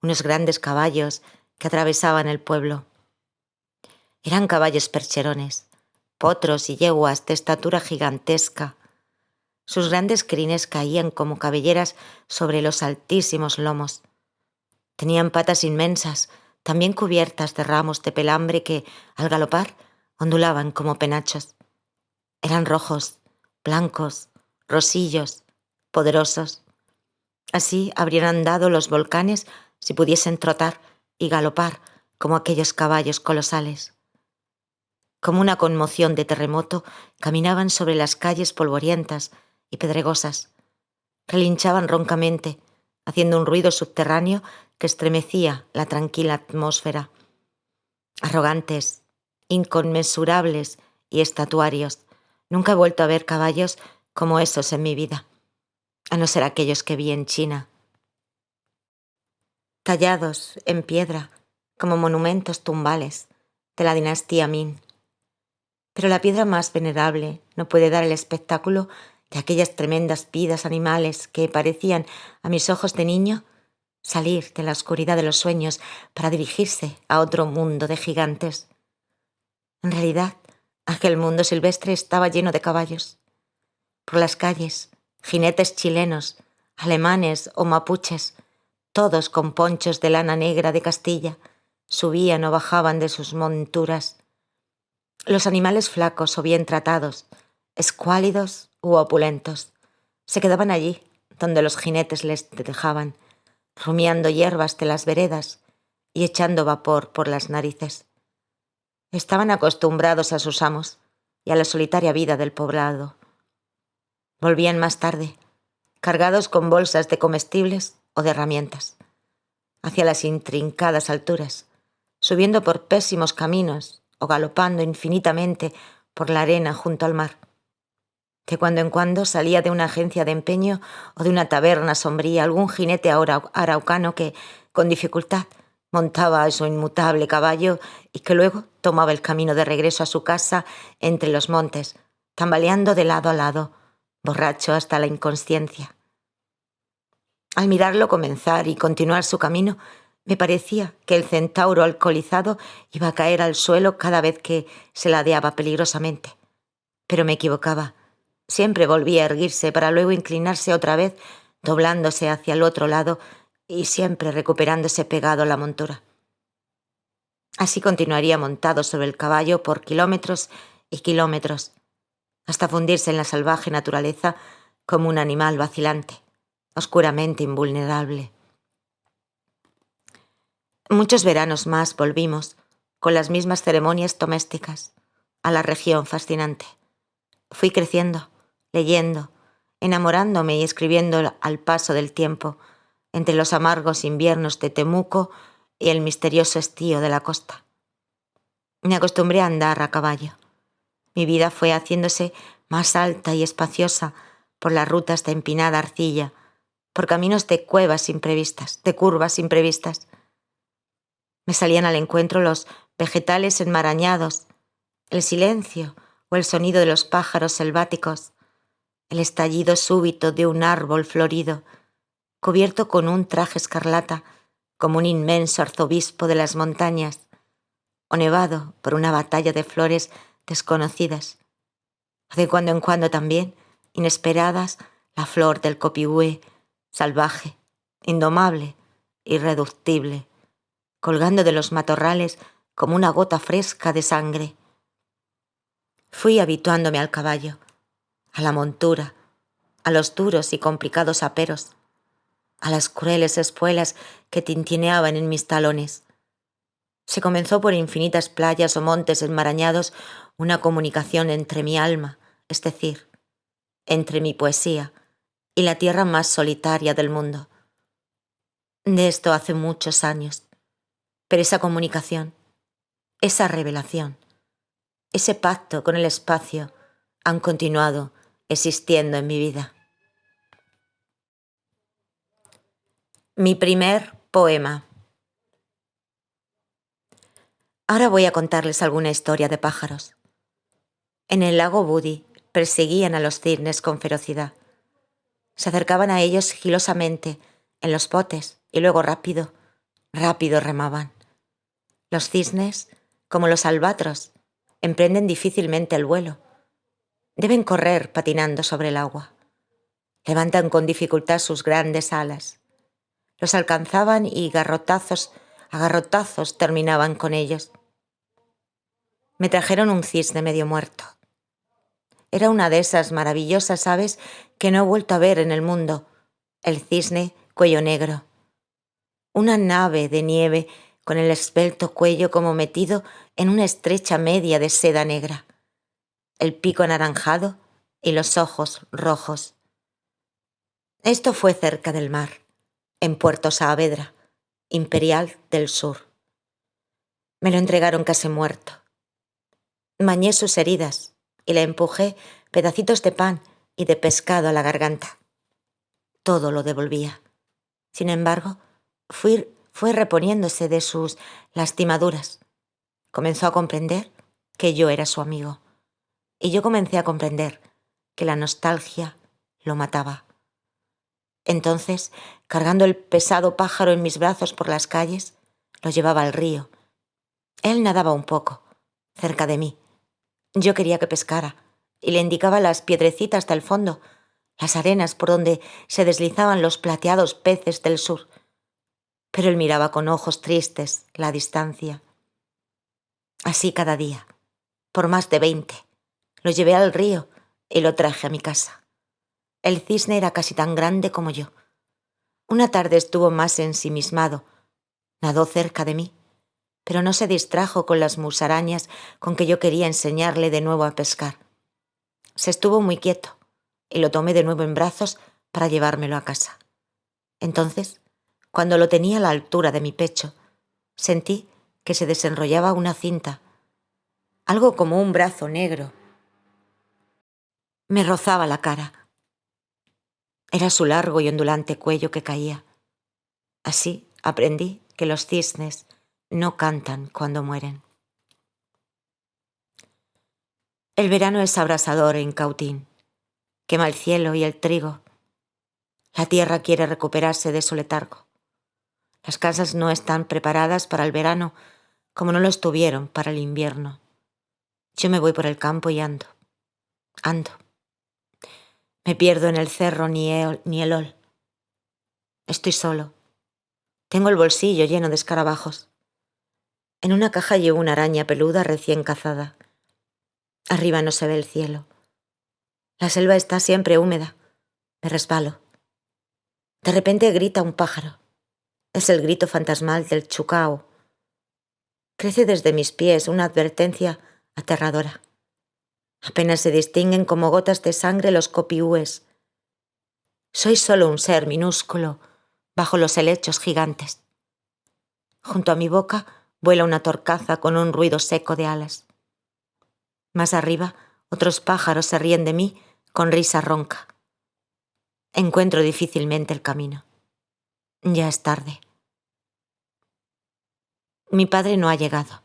unos grandes caballos que atravesaban el pueblo. Eran caballos percherones, potros y yeguas de estatura gigantesca. Sus grandes crines caían como cabelleras sobre los altísimos lomos. Tenían patas inmensas, también cubiertas de ramos de pelambre que, al galopar, ondulaban como penachos. Eran rojos, blancos, rosillos, poderosos. Así habrían andado los volcanes si pudiesen trotar y galopar como aquellos caballos colosales. Como una conmoción de terremoto, caminaban sobre las calles polvorientas y pedregosas. Relinchaban roncamente, haciendo un ruido subterráneo que estremecía la tranquila atmósfera. Arrogantes, inconmensurables y estatuarios. Nunca he vuelto a ver caballos como esos en mi vida, a no ser aquellos que vi en China. Tallados en piedra, como monumentos tumbales de la dinastía Ming. Pero la piedra más venerable no puede dar el espectáculo de aquellas tremendas vidas animales que parecían, a mis ojos de niño, salir de la oscuridad de los sueños para dirigirse a otro mundo de gigantes. En realidad, aquel mundo silvestre estaba lleno de caballos. Por las calles, jinetes chilenos, alemanes o mapuches, todos con ponchos de lana negra de Castilla, subían o bajaban de sus monturas. Los animales flacos o bien tratados, escuálidos u opulentos, se quedaban allí donde los jinetes les dejaban, rumiando hierbas de las veredas y echando vapor por las narices. Estaban acostumbrados a sus amos y a la solitaria vida del poblado. Volvían más tarde, cargados con bolsas de comestibles o de herramientas, hacia las intrincadas alturas, subiendo por pésimos caminos o galopando infinitamente por la arena junto al mar. De cuando en cuando salía de una agencia de empeño o de una taberna sombría algún jinete araucano que, con dificultad, montaba a su inmutable caballo y que luego tomaba el camino de regreso a su casa entre los montes, tambaleando de lado a lado, borracho hasta la inconsciencia. Al mirarlo comenzar y continuar su camino, me parecía que el centauro alcoholizado iba a caer al suelo cada vez que se ladeaba peligrosamente. Pero me equivocaba. Siempre volvía a erguirse para luego inclinarse otra vez, doblándose hacia el otro lado y siempre recuperándose pegado a la montura. Así continuaría montado sobre el caballo por kilómetros y kilómetros, hasta fundirse en la salvaje naturaleza como un animal vacilante, oscuramente invulnerable. Muchos veranos más volvimos, con las mismas ceremonias domésticas, a la región fascinante. Fui creciendo, leyendo, enamorándome y escribiendo al paso del tiempo, entre los amargos inviernos de Temuco y el misterioso estío de la costa. Me acostumbré a andar a caballo. Mi vida fue haciéndose más alta y espaciosa por las rutas de empinada arcilla, por caminos de cuevas imprevistas, de curvas imprevistas. Me salían al encuentro los vegetales enmarañados, el silencio o el sonido de los pájaros selváticos, el estallido súbito de un árbol florido, cubierto con un traje escarlata, como un inmenso arzobispo de las montañas, o nevado por una batalla de flores desconocidas. De cuando en cuando también, inesperadas, la flor del copihue, salvaje, indomable, irreductible, colgando de los matorrales como una gota fresca de sangre. Fui habituándome al caballo, a la montura, a los duros y complicados aperos, a las crueles espuelas que tintineaban en mis talones. Se comenzó por infinitas playas o montes enmarañados una comunicación entre mi alma, es decir, entre mi poesía y la tierra más solitaria del mundo. De esto hace muchos años, pero esa comunicación, esa revelación, ese pacto con el espacio han continuado existiendo en mi vida. Mi primer poema. Ahora voy a contarles alguna historia de pájaros. En el lago Budi perseguían a los cisnes con ferocidad. Se acercaban a ellos sigilosamente en los botes y luego rápido, rápido remaban. Los cisnes, como los albatros, emprenden difícilmente el vuelo. Deben correr patinando sobre el agua. Levantan con dificultad sus grandes alas. Los alcanzaban y a garrotazos terminaban con ellos. Me trajeron un cisne medio muerto. Era una de esas maravillosas aves que no he vuelto a ver en el mundo, el cisne cuello negro. Una nave de nieve con el esbelto cuello como metido en una estrecha media de seda negra, el pico anaranjado y los ojos rojos. Esto fue cerca del mar, en Puerto Saavedra, Imperial del Sur. Me lo entregaron casi muerto. Bañé sus heridas y le empujé pedacitos de pan y de pescado a la garganta. Todo lo devolvía. Sin embargo, fue reponiéndose de sus lastimaduras. Comenzó a comprender que yo era su amigo. Y yo comencé a comprender que la nostalgia lo mataba. Entonces, cargando el pesado pájaro en mis brazos por las calles, lo llevaba al río. Él nadaba un poco, cerca de mí. Yo quería que pescara y le indicaba las piedrecitas del fondo, las arenas por donde se deslizaban los plateados peces del sur. Pero él miraba con ojos tristes la distancia. Así cada día, por más de 20, lo llevé al río y lo traje a mi casa. El cisne era casi tan grande como yo. Una tarde estuvo más ensimismado. Nadó cerca de mí, pero no se distrajo con las musarañas con que yo quería enseñarle de nuevo a pescar. Se estuvo muy quieto y lo tomé de nuevo en brazos para llevármelo a casa. Entonces, cuando lo tenía a la altura de mi pecho, sentí que se desenrollaba una cinta, algo como un brazo negro. Me rozaba la cara. Era su largo y ondulante cuello que caía. Así aprendí que los cisnes no cantan cuando mueren. El verano es abrasador en Cautín. Quema el cielo y el trigo. La tierra quiere recuperarse de su letargo. Las casas no están preparadas para el verano como no lo estuvieron para el invierno. Yo me voy por el campo y ando. Me pierdo en el cerro Nielol. Estoy solo. Tengo el bolsillo lleno de escarabajos. En una caja llevo una araña peluda recién cazada. Arriba no se ve el cielo. La selva está siempre húmeda. Me resbalo. De repente grita un pájaro. Es el grito fantasmal del chucao. Crece desde mis pies una advertencia aterradora. Apenas se distinguen como gotas de sangre los copiúes. Soy solo un ser minúsculo bajo los helechos gigantes. Junto a mi boca vuela una torcaza con un ruido seco de alas. Más arriba, otros pájaros se ríen de mí con risa ronca. Encuentro difícilmente el camino. Ya es tarde. Mi padre no ha llegado.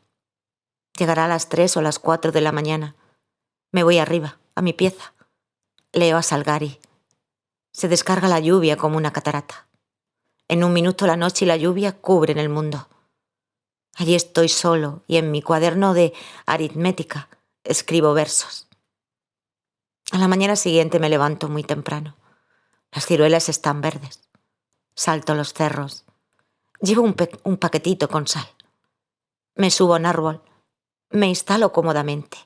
Llegará a las 3 o las 4 de la mañana. Me voy arriba, a mi pieza. Leo a Salgari. Se descarga la lluvia como una catarata. En un minuto la noche y la lluvia cubren el mundo. Allí estoy solo y en mi cuaderno de aritmética escribo versos. A la mañana siguiente me levanto muy temprano. Las ciruelas están verdes. Salto los cerros. Llevo un paquetito con sal. Me subo a un árbol. Me instalo cómodamente.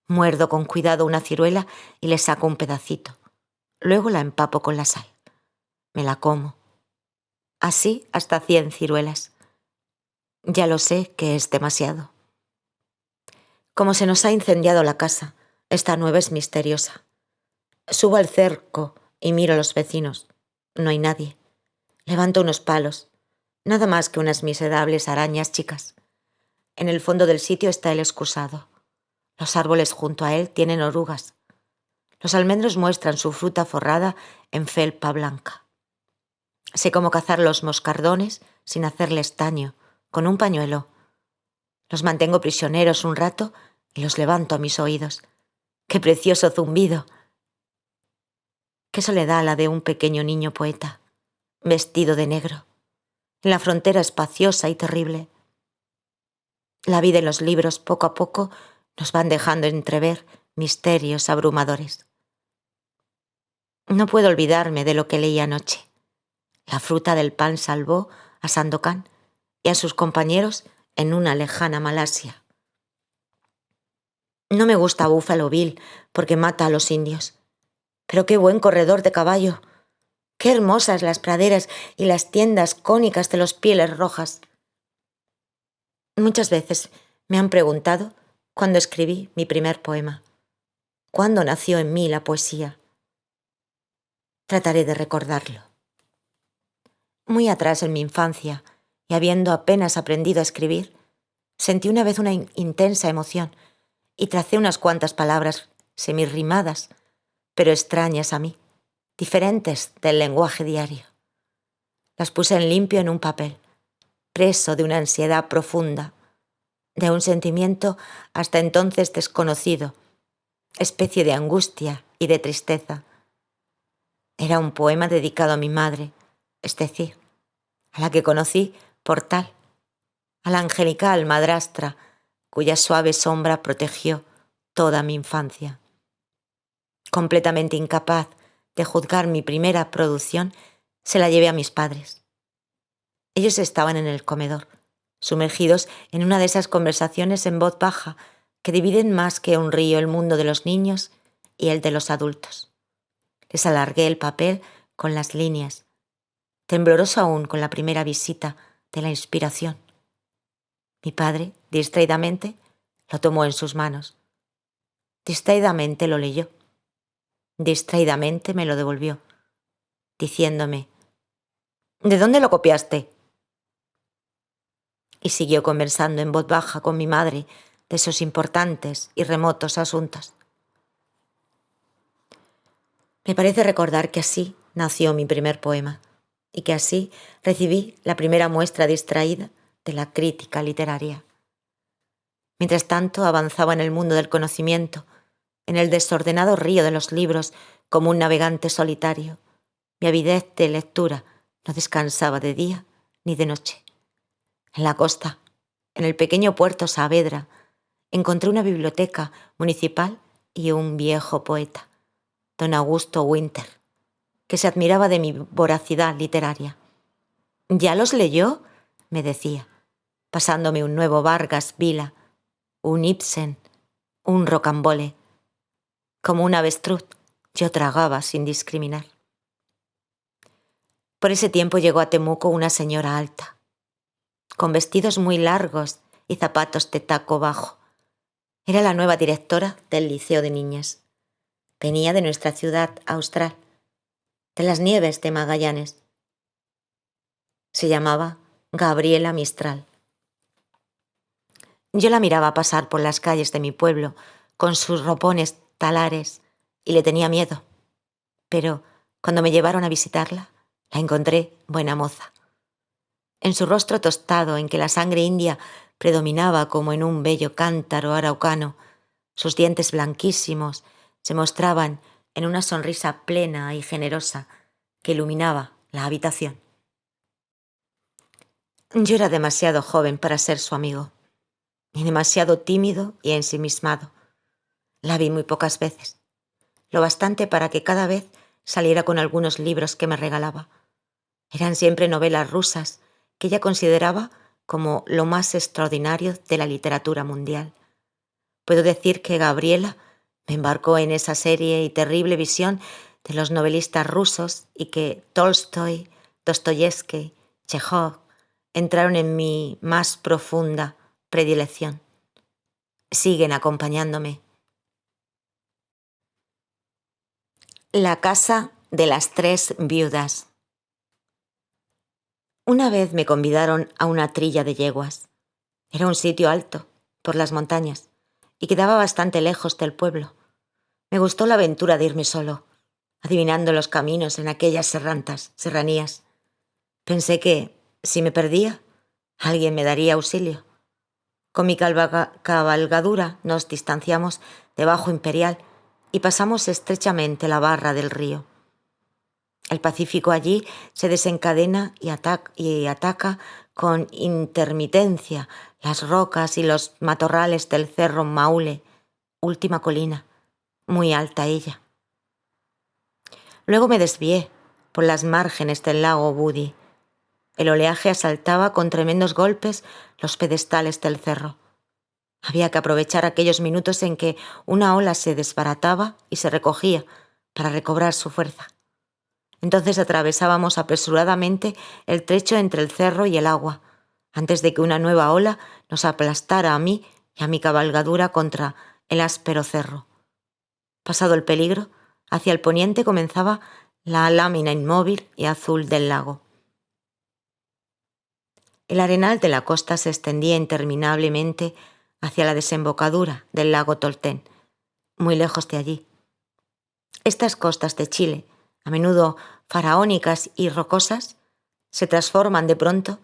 Muerdo con cuidado una ciruela y le saco un pedacito. Luego la empapo con la sal. Me la como. Así hasta 100 ciruelas. Ya lo sé que es demasiado. Como se nos ha incendiado la casa, esta nueva es misteriosa. Subo al cerco y miro a los vecinos. No hay nadie. Levanto unos palos. Nada más que unas miserables arañas chicas. En el fondo del sitio está el excusado. Los árboles junto a él tienen orugas. Los almendros muestran su fruta forrada en felpa blanca. Sé cómo cazar los moscardones sin hacerles daño, con un pañuelo. Los mantengo prisioneros un rato y los levanto a mis oídos. ¡Qué precioso zumbido! Qué soledad la de un pequeño niño poeta, vestido de negro, en la frontera espaciosa y terrible. La vida y los libros poco a poco nos van dejando entrever misterios abrumadores. No puedo olvidarme de lo que leí anoche. La fruta del pan salvó a Sandokan y a sus compañeros en una lejana Malasia. No me gusta Buffalo Bill porque mata a los indios. Pero qué buen corredor de caballo. Qué hermosas las praderas y las tiendas cónicas de los Pieles Rojas. Muchas veces me han preguntado cuándo escribí mi primer poema. ¿Cuándo nació en mí la poesía? Trataré de recordarlo. Muy atrás en mi infancia, y habiendo apenas aprendido a escribir, sentí una vez una intensa emoción y tracé unas cuantas palabras semirrimadas, pero extrañas a mí, diferentes del lenguaje diario. Las puse en limpio en un papel, preso de una ansiedad profunda, de un sentimiento hasta entonces desconocido, especie de angustia y de tristeza. Era un poema dedicado a mi madre, es decir, a la que conocí por tal, a la angelical madrastra cuya suave sombra protegió toda mi infancia. Completamente incapaz de juzgar mi primera producción, se la llevé a mis padres. Ellos estaban en el comedor, sumergidos en una de esas conversaciones en voz baja que dividen más que un río el mundo de los niños y el de los adultos. Les alargué el papel con las líneas, tembloroso aún con la primera visita de la inspiración. Mi padre, distraídamente, lo tomó en sus manos. Distraídamente lo leyó. Distraídamente me lo devolvió, diciéndome: ¿de dónde lo copiaste? Y siguió conversando en voz baja con mi madre de esos importantes y remotos asuntos. Me parece recordar que así nació mi primer poema y que así recibí la primera muestra distraída de la crítica literaria. Mientras tanto avanzaba en el mundo del conocimiento, en el desordenado río de los libros como un navegante solitario. Mi avidez de lectura no descansaba de día ni de noche. En la costa, en el pequeño puerto Saavedra, encontré una biblioteca municipal y un viejo poeta, don Augusto Winter, que se admiraba de mi voracidad literaria. ¿Ya los leyó?, me decía, pasándome un nuevo Vargas Vila, un Ibsen, un Rocambole. Como un avestruz, yo tragaba sin discriminar. Por ese tiempo llegó a Temuco una señora alta, con vestidos muy largos y zapatos de taco bajo. Era la nueva directora del Liceo de Niñas. Venía de nuestra ciudad austral, de las nieves de Magallanes. Se llamaba Gabriela Mistral. Yo la miraba pasar por las calles de mi pueblo con sus ropones talares y le tenía miedo. Pero cuando me llevaron a visitarla, la encontré buena moza. En su rostro tostado, en que la sangre india predominaba como en un bello cántaro araucano, sus dientes blanquísimos se mostraban en una sonrisa plena y generosa que iluminaba la habitación. Yo era demasiado joven para ser su amigo, y demasiado tímido y ensimismado. La vi muy pocas veces, lo bastante para que cada vez saliera con algunos libros que me regalaba. Eran siempre novelas rusas que ella consideraba como lo más extraordinario de la literatura mundial. Puedo decir que Gabriela me embarcó en esa serie y terrible visión de los novelistas rusos y que Tolstoy, Dostoyevsky, Chejov entraron en mi más profunda predilección. Siguen acompañándome. La casa de las tres viudas. Una vez me convidaron a una trilla de yeguas. Era un sitio alto, por las montañas, y quedaba bastante lejos del pueblo. Me gustó la aventura de irme solo, adivinando los caminos en aquellas serranías. Pensé que, si me perdía, alguien me daría auxilio. Con mi cabalgadura nos distanciamos de Bajo Imperial y pasamos estrechamente la barra del río. El Pacífico allí se desencadena y ataca con intermitencia las rocas y los matorrales del cerro Maule, última colina, muy alta ella. Luego me desvié por las márgenes del lago Budi. El oleaje asaltaba con tremendos golpes los pedestales del cerro. Había que aprovechar aquellos minutos en que una ola se desbarataba y se recogía para recobrar su fuerza. Entonces atravesábamos apresuradamente el trecho entre el cerro y el agua, antes de que una nueva ola nos aplastara a mí y a mi cabalgadura contra el áspero cerro. Pasado el peligro, hacia el poniente comenzaba la lámina inmóvil y azul del lago. El arenal de la costa se extendía interminablemente hacia la desembocadura del lago Tolten, muy lejos de allí. Estas costas de Chile, a menudo faraónicas y rocosas, se transforman de pronto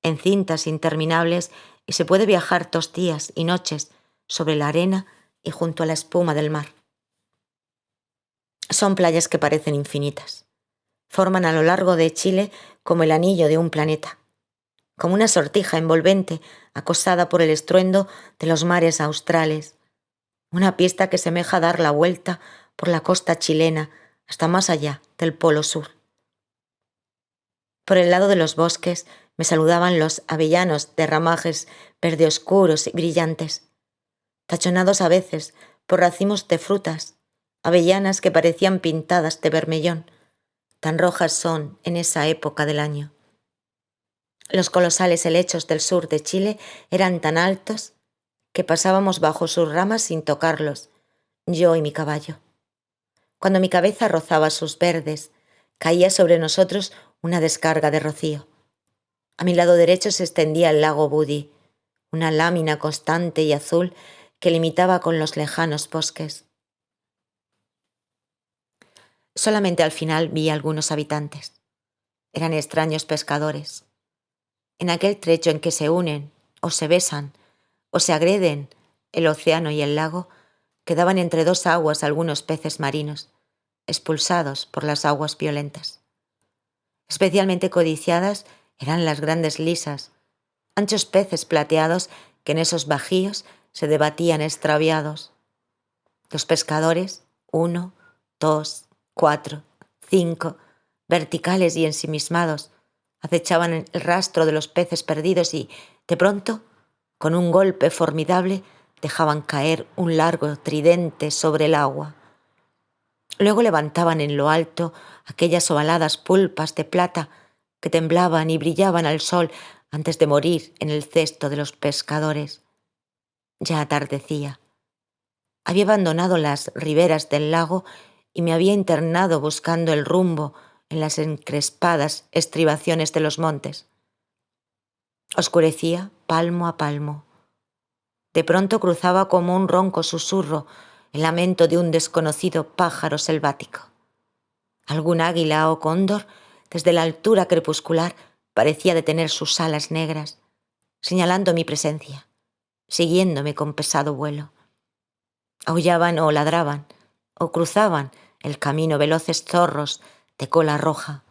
en cintas interminables y se puede viajar 2 días y noches sobre la arena y junto a la espuma del mar. Son playas que parecen infinitas. Forman a lo largo de Chile como el anillo de un planeta, como una sortija envolvente acosada por el estruendo de los mares australes, una pista que semeja dar la vuelta por la costa chilena hasta más allá del Polo Sur. Por el lado de los bosques me saludaban los avellanos de ramajes verde oscuros y brillantes, tachonados a veces por racimos de frutas, avellanas que parecían pintadas de bermellón, tan rojas son en esa época del año. Los colosales helechos del sur de Chile eran tan altos que pasábamos bajo sus ramas sin tocarlos, yo y mi caballo. Cuando mi cabeza rozaba sus verdes, caía sobre nosotros una descarga de rocío. A mi lado derecho se extendía el lago Budi, una lámina constante y azul que limitaba con los lejanos bosques. Solamente al final vi a algunos habitantes. Eran extraños pescadores. En aquel trecho en que se unen, o se besan, o se agreden el océano y el lago, quedaban entre 2 aguas algunos peces marinos, expulsados por las aguas violentas. Especialmente codiciadas eran las grandes lisas, anchos peces plateados que en esos bajíos se debatían extraviados. Los pescadores, 1, 2, 4, 5, verticales y ensimismados, acechaban el rastro de los peces perdidos y, de pronto, con un golpe formidable, dejaban caer un largo tridente sobre el agua. Luego levantaban en lo alto aquellas ovaladas pulpas de plata que temblaban y brillaban al sol antes de morir en el cesto de los pescadores. Ya atardecía. Había abandonado las riberas del lago y me había internado buscando el rumbo en las encrespadas estribaciones de los montes. Oscurecía palmo a palmo. De pronto cruzaba como un ronco susurro el lamento de un desconocido pájaro selvático. Algún águila o cóndor, desde la altura crepuscular, parecía detener sus alas negras, señalando mi presencia, siguiéndome con pesado vuelo. Aullaban o ladraban, o cruzaban el camino veloces zorros de cola roja,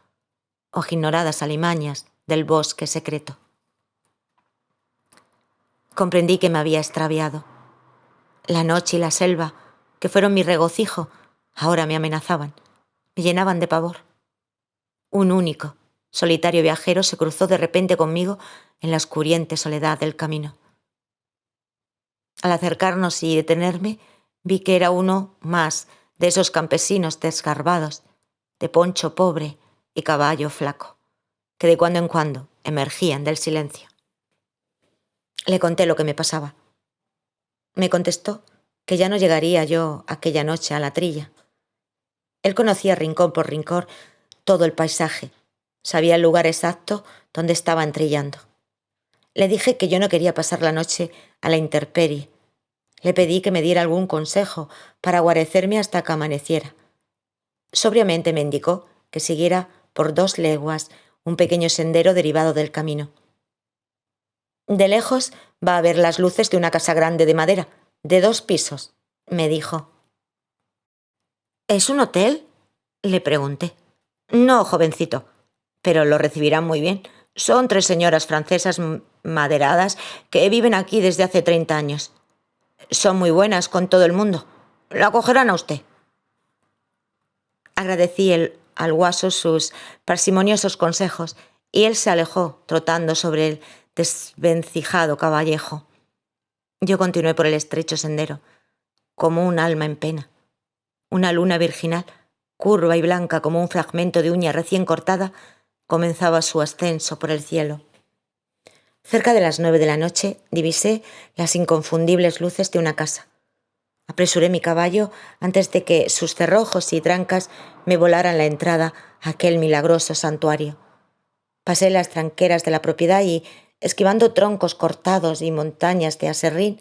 o ignoradas alimañas del bosque secreto. Comprendí que me había extraviado. La noche y la selva, que fueron mi regocijo, ahora me amenazaban, me llenaban de pavor. Un único, solitario viajero se cruzó de repente conmigo en la oscuriente soledad del camino. Al acercarnos y detenerme, vi que era uno más de esos campesinos desgarbados, de poncho pobre y caballo flaco, que de cuando en cuando emergían del silencio. Le conté lo que me pasaba. Me contestó que ya no llegaría yo aquella noche a la trilla. Él conocía rincón por rincón todo el paisaje, sabía el lugar exacto donde estaban trillando. Le dije que yo no quería pasar la noche a la intemperie. Le pedí que me diera algún consejo para guarecerme hasta que amaneciera. Sobriamente me indicó que siguiera por 2 leguas un pequeño sendero derivado del camino. De lejos va a ver las luces de una casa grande de madera, de 2 pisos, me dijo. ¿Es un hotel?, le pregunté. No, jovencito, pero lo recibirán muy bien. Son 3 señoras francesas maderadas que viven aquí desde hace 30 años. Son muy buenas con todo el mundo. La acogerán a usted. Agradecí al guaso sus parsimoniosos consejos y él se alejó trotando sobre el desvencijado caballejo. Yo continué por el estrecho sendero, como un alma en pena. Una luna virginal, curva y blanca como un fragmento de uña recién cortada, comenzaba su ascenso por el cielo. Cerca de las 9 de la noche divisé las inconfundibles luces de una casa. Apresuré mi caballo antes de que sus cerrojos y trancas me volaran la entrada a aquel milagroso santuario. Pasé las tranqueras de la propiedad y, esquivando troncos cortados y montañas de aserrín,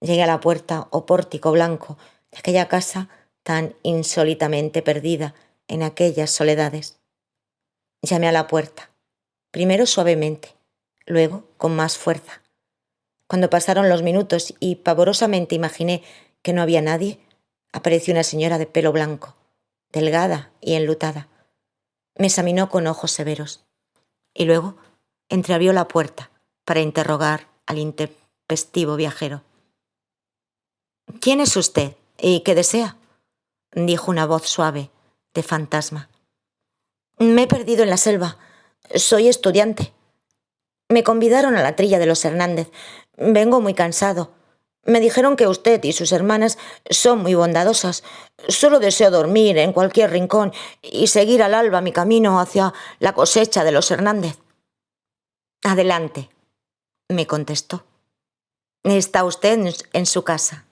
llegué a la puerta o pórtico blanco de aquella casa tan insólitamente perdida en aquellas soledades. Llamé a la puerta, primero suavemente, luego con más fuerza. Cuando pasaron los minutos y pavorosamente imaginé que no había nadie, apareció una señora de pelo blanco, delgada y enlutada. Me examinó con ojos severos y luego entreabrió la puerta para interrogar al intempestivo viajero. «¿Quién es usted y qué desea?», dijo una voz suave, de fantasma. «Me he perdido en la selva. Soy estudiante. Me convidaron a la trilla de los Hernández. Vengo muy cansado. Me dijeron que usted y sus hermanas son muy bondadosas. Solo deseo dormir en cualquier rincón y seguir al alba mi camino hacia la cosecha de los Hernández». «Adelante», me contestó. «Está usted en su casa».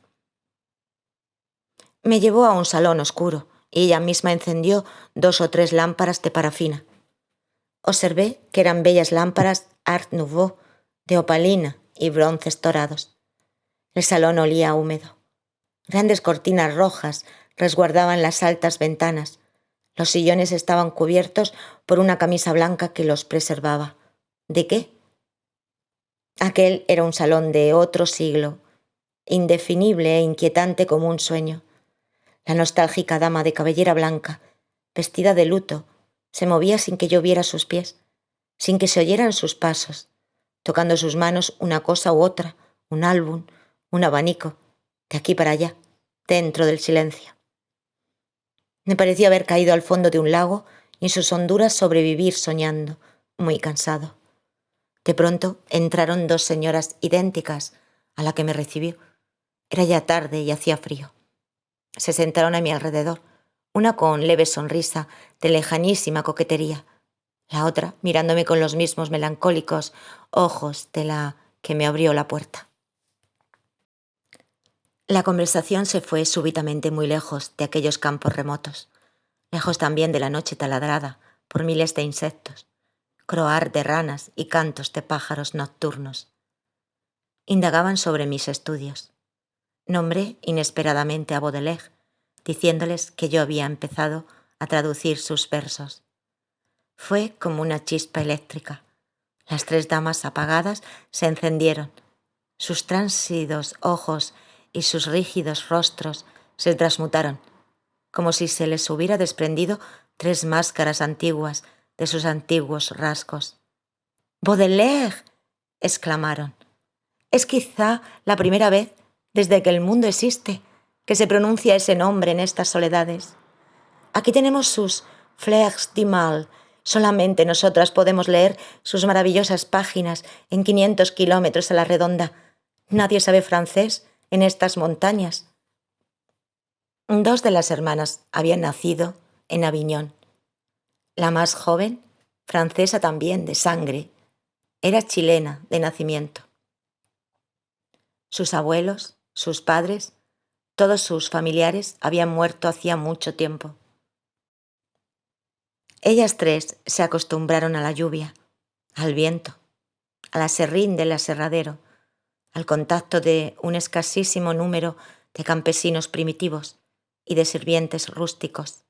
Me llevó a un salón oscuro y ella misma encendió 2 o 3 lámparas de parafina. Observé que eran bellas lámparas Art Nouveau, de opalina y bronces dorados. El salón olía húmedo. Grandes cortinas rojas resguardaban las altas ventanas. Los sillones estaban cubiertos por una camisa blanca que los preservaba. ¿De qué? Aquel era un salón de otro siglo, indefinible e inquietante como un sueño. La nostálgica dama de cabellera blanca, vestida de luto, se movía sin que yo viera sus pies, sin que se oyeran sus pasos, tocando sus manos una cosa u otra, un álbum, un abanico, de aquí para allá, dentro del silencio. Me pareció haber caído al fondo de un lago y en sus honduras sobrevivir soñando, muy cansado. De pronto entraron 2 señoras idénticas a la que me recibió. Era ya tarde y hacía frío. Se sentaron a mi alrededor, una con leve sonrisa de lejanísima coquetería, la otra mirándome con los mismos melancólicos ojos de la que me abrió la puerta. La conversación se fue súbitamente muy lejos de aquellos campos remotos, lejos también de la noche taladrada por miles de insectos, croar de ranas y cantos de pájaros nocturnos. Indagaban sobre mis estudios. Nombré inesperadamente a Baudelaire, diciéndoles que yo había empezado a traducir sus versos. Fue como una chispa eléctrica. Las 3 damas apagadas se encendieron. Sus tránsidos ojos y sus rígidos rostros se transmutaron, como si se les hubiera desprendido 3 máscaras antiguas de sus antiguos rasgos. «¡Baudelaire!», exclamaron. «Es quizá la primera vez desde que el mundo existe que se pronuncia ese nombre en estas soledades. Aquí tenemos sus Fleurs du Mal. Solamente nosotras podemos leer sus maravillosas páginas en 500 kilómetros a la redonda. Nadie sabe francés en estas montañas». 2 de las hermanas habían nacido en Aviñón. La más joven, francesa también de sangre, era chilena de nacimiento. Sus abuelos, sus padres, todos sus familiares habían muerto hacía mucho tiempo. Ellas 3 se acostumbraron a la lluvia, al viento, al aserrín del aserradero, al contacto de un escasísimo número de campesinos primitivos y de sirvientes rústicos.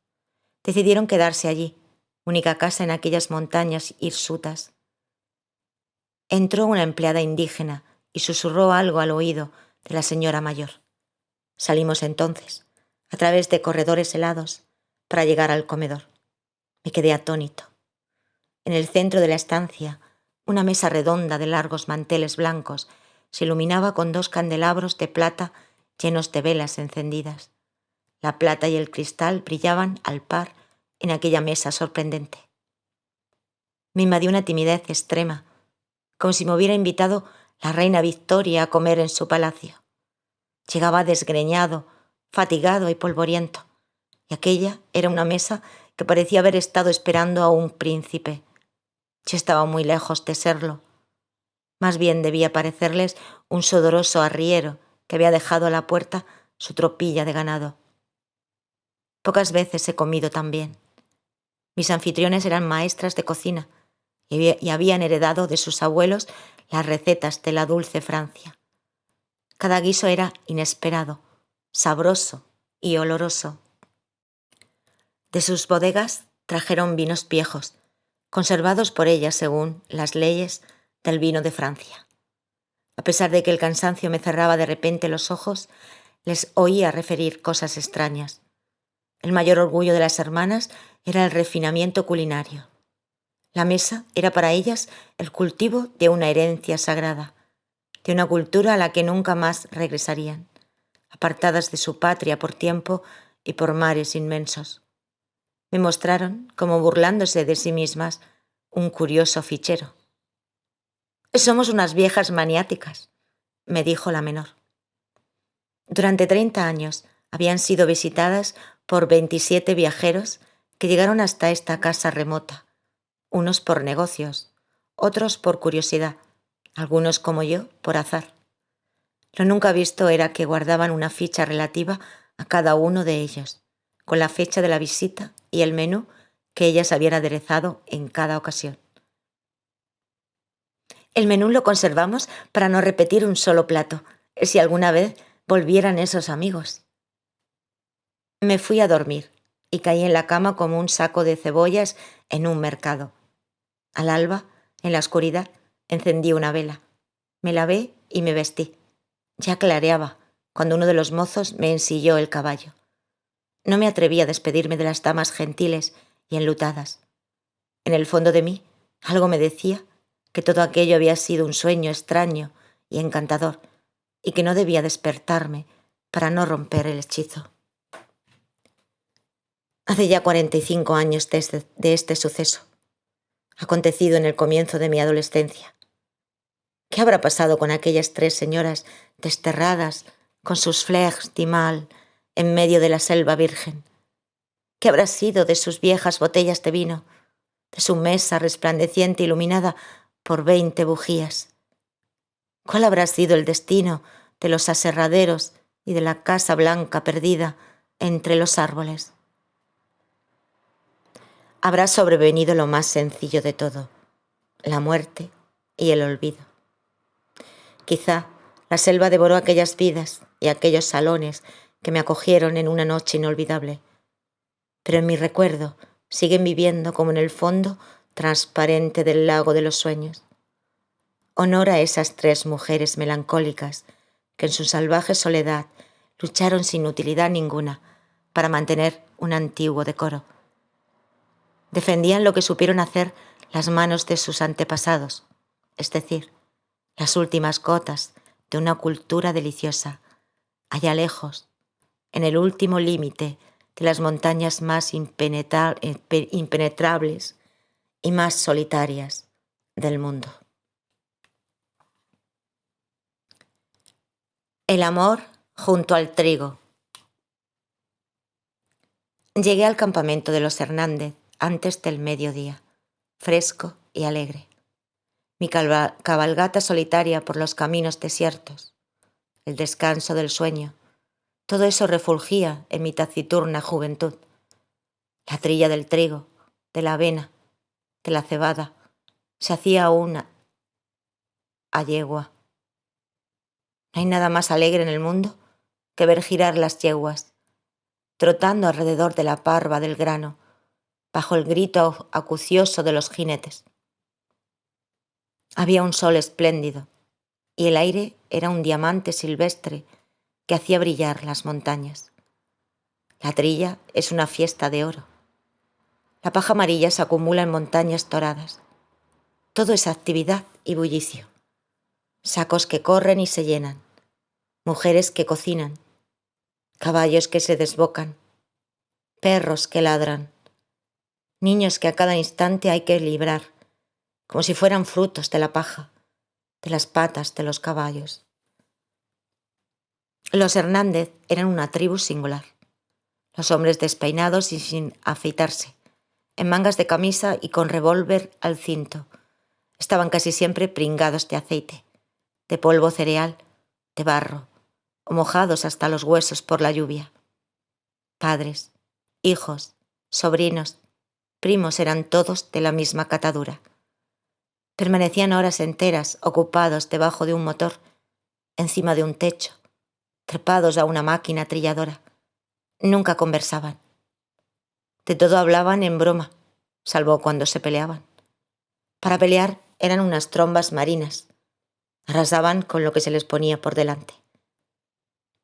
Decidieron quedarse allí, única casa en aquellas montañas hirsutas. Entró una empleada indígena y susurró algo al oído de la señora mayor. Salimos entonces, a través de corredores helados, para llegar al comedor. Me quedé atónito. En el centro de la estancia, una mesa redonda de largos manteles blancos se iluminaba con 2 candelabros de plata llenos de velas encendidas. La plata y el cristal brillaban al par en aquella mesa sorprendente. Me invadió una timidez extrema, como si me hubiera invitado la reina Victoria a comer en su palacio. Llegaba desgreñado, fatigado y polvoriento, y aquella era una mesa que parecía haber estado esperando a un príncipe. Yo estaba muy lejos de serlo. Más bien debía parecerles un sudoroso arriero que había dejado a la puerta su tropilla de ganado. Pocas veces he comido tan bien. Mis anfitriones eran maestras de cocina y habían heredado de sus abuelos las recetas de la dulce Francia. Cada guiso era inesperado, sabroso y oloroso. De sus bodegas trajeron vinos viejos, conservados por ellas según las leyes del vino de Francia. A pesar de que el cansancio me cerraba de repente los ojos, les oía referir cosas extrañas. El mayor orgullo de las hermanas era el refinamiento culinario. La mesa era para ellas el cultivo de una herencia sagrada, de una cultura a la que nunca más regresarían, apartadas de su patria por tiempo y por mares inmensos. Me mostraron, como burlándose de sí mismas, un curioso fichero. «Somos unas viejas maniáticas», me dijo la menor. Durante 30 años habían sido visitadas por 27 viajeros que llegaron hasta esta casa remota, unos por negocios, otros por curiosidad, algunos como yo por azar. Lo nunca visto era que guardaban una ficha relativa a cada uno de ellos, con la fecha de la visita y el menú que ellas habían aderezado en cada ocasión. El menú lo conservamos para no repetir un solo plato, si alguna vez volvieran esos amigos. Me fui a dormir y caí en la cama como un saco de cebollas en un mercado. Al alba, en la oscuridad, encendí una vela. Me lavé y me vestí. Ya clareaba cuando uno de los mozos me ensilló el caballo. No me atreví a despedirme de las damas gentiles y enlutadas. En el fondo de mí, algo me decía que todo aquello había sido un sueño extraño y encantador y que no debía despertarme para no romper el hechizo. Hace ya 45 años de este suceso, acontecido en el comienzo de mi adolescencia. ¿Qué habrá pasado con aquellas 3 señoras desterradas con sus flegs de mal en medio de la selva virgen? ¿Qué habrá sido de sus viejas botellas de vino, de su mesa resplandeciente iluminada por 20 bujías? ¿Cuál habrá sido el destino de los aserraderos y de la casa blanca perdida entre los árboles? Habrá sobrevenido lo más sencillo de todo, la muerte y el olvido. Quizá la selva devoró aquellas vidas y aquellos salones que me acogieron en una noche inolvidable, pero en mi recuerdo siguen viviendo como en el fondo transparente del lago de los sueños. Honor a esas 3 mujeres melancólicas que en su salvaje soledad lucharon sin utilidad ninguna para mantener un antiguo decoro. Defendían lo que supieron hacer las manos de sus antepasados, es decir, las últimas gotas de una cultura deliciosa, allá lejos, en el último límite de las montañas más impenetrables y más solitarias del mundo. El amor junto al trigo. Llegué al campamento de los Hernández antes del mediodía, fresco y alegre. Mi cabalgata solitaria por los caminos desiertos, el descanso del sueño, todo eso refulgía en mi taciturna juventud. La trilla del trigo, de la avena, de la cebada, se hacía una a yegua. No hay nada más alegre en el mundo que ver girar las yeguas, trotando alrededor de la parva del grano, bajo el grito acucioso de los jinetes. Había un sol espléndido y el aire era un diamante silvestre que hacía brillar las montañas. La trilla es una fiesta de oro. La paja amarilla se acumula en montañas doradas. Todo es actividad y bullicio. Sacos que corren y se llenan, mujeres que cocinan, caballos que se desbocan, perros que ladran, niños que a cada instante hay que librar, como si fueran frutos de la paja, de las patas de los caballos. Los Hernández eran una tribu singular. Los hombres despeinados y sin afeitarse, en mangas de camisa y con revólver al cinto, estaban casi siempre pringados de aceite, de polvo cereal, de barro, o mojados hasta los huesos por la lluvia. Padres, hijos, sobrinos, primos eran todos de la misma catadura. Permanecían horas enteras ocupados debajo de un motor, encima de un techo, trepados a una máquina trilladora. Nunca conversaban. De todo hablaban en broma, salvo cuando se peleaban. Para pelear eran unas trombas marinas. Arrasaban con lo que se les ponía por delante.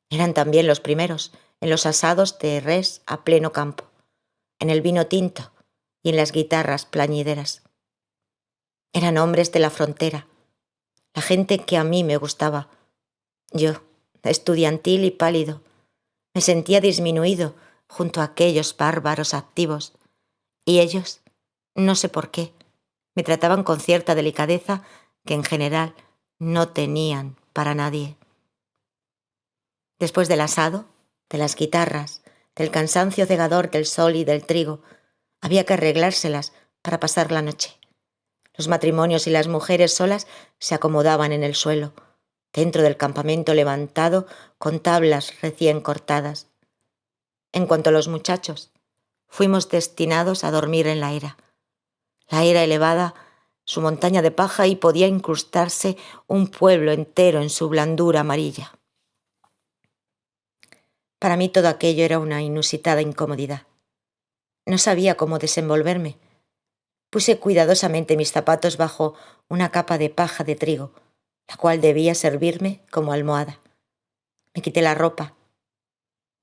Eran también los primeros en los asados de res a pleno campo, en el vino tinto y en las guitarras plañideras. Eran hombres de la frontera, la gente que a mí me gustaba. Yo, estudiantil y pálido, me sentía disminuido junto a aquellos bárbaros activos, y ellos, no sé por qué, me trataban con cierta delicadeza que en general no tenían para nadie. Después del asado, de las guitarras, del cansancio cegador del sol y del trigo, había que arreglárselas para pasar la noche. Los matrimonios y las mujeres solas se acomodaban en el suelo, dentro del campamento levantado con tablas recién cortadas. En cuanto a los muchachos, fuimos destinados a dormir en la era. La era elevada, su montaña de paja, y podía incrustarse un pueblo entero en su blandura amarilla. Para mí todo aquello era una inusitada incomodidad. No sabía cómo desenvolverme. Puse cuidadosamente mis zapatos bajo una capa de paja de trigo, la cual debía servirme como almohada. Me quité la ropa,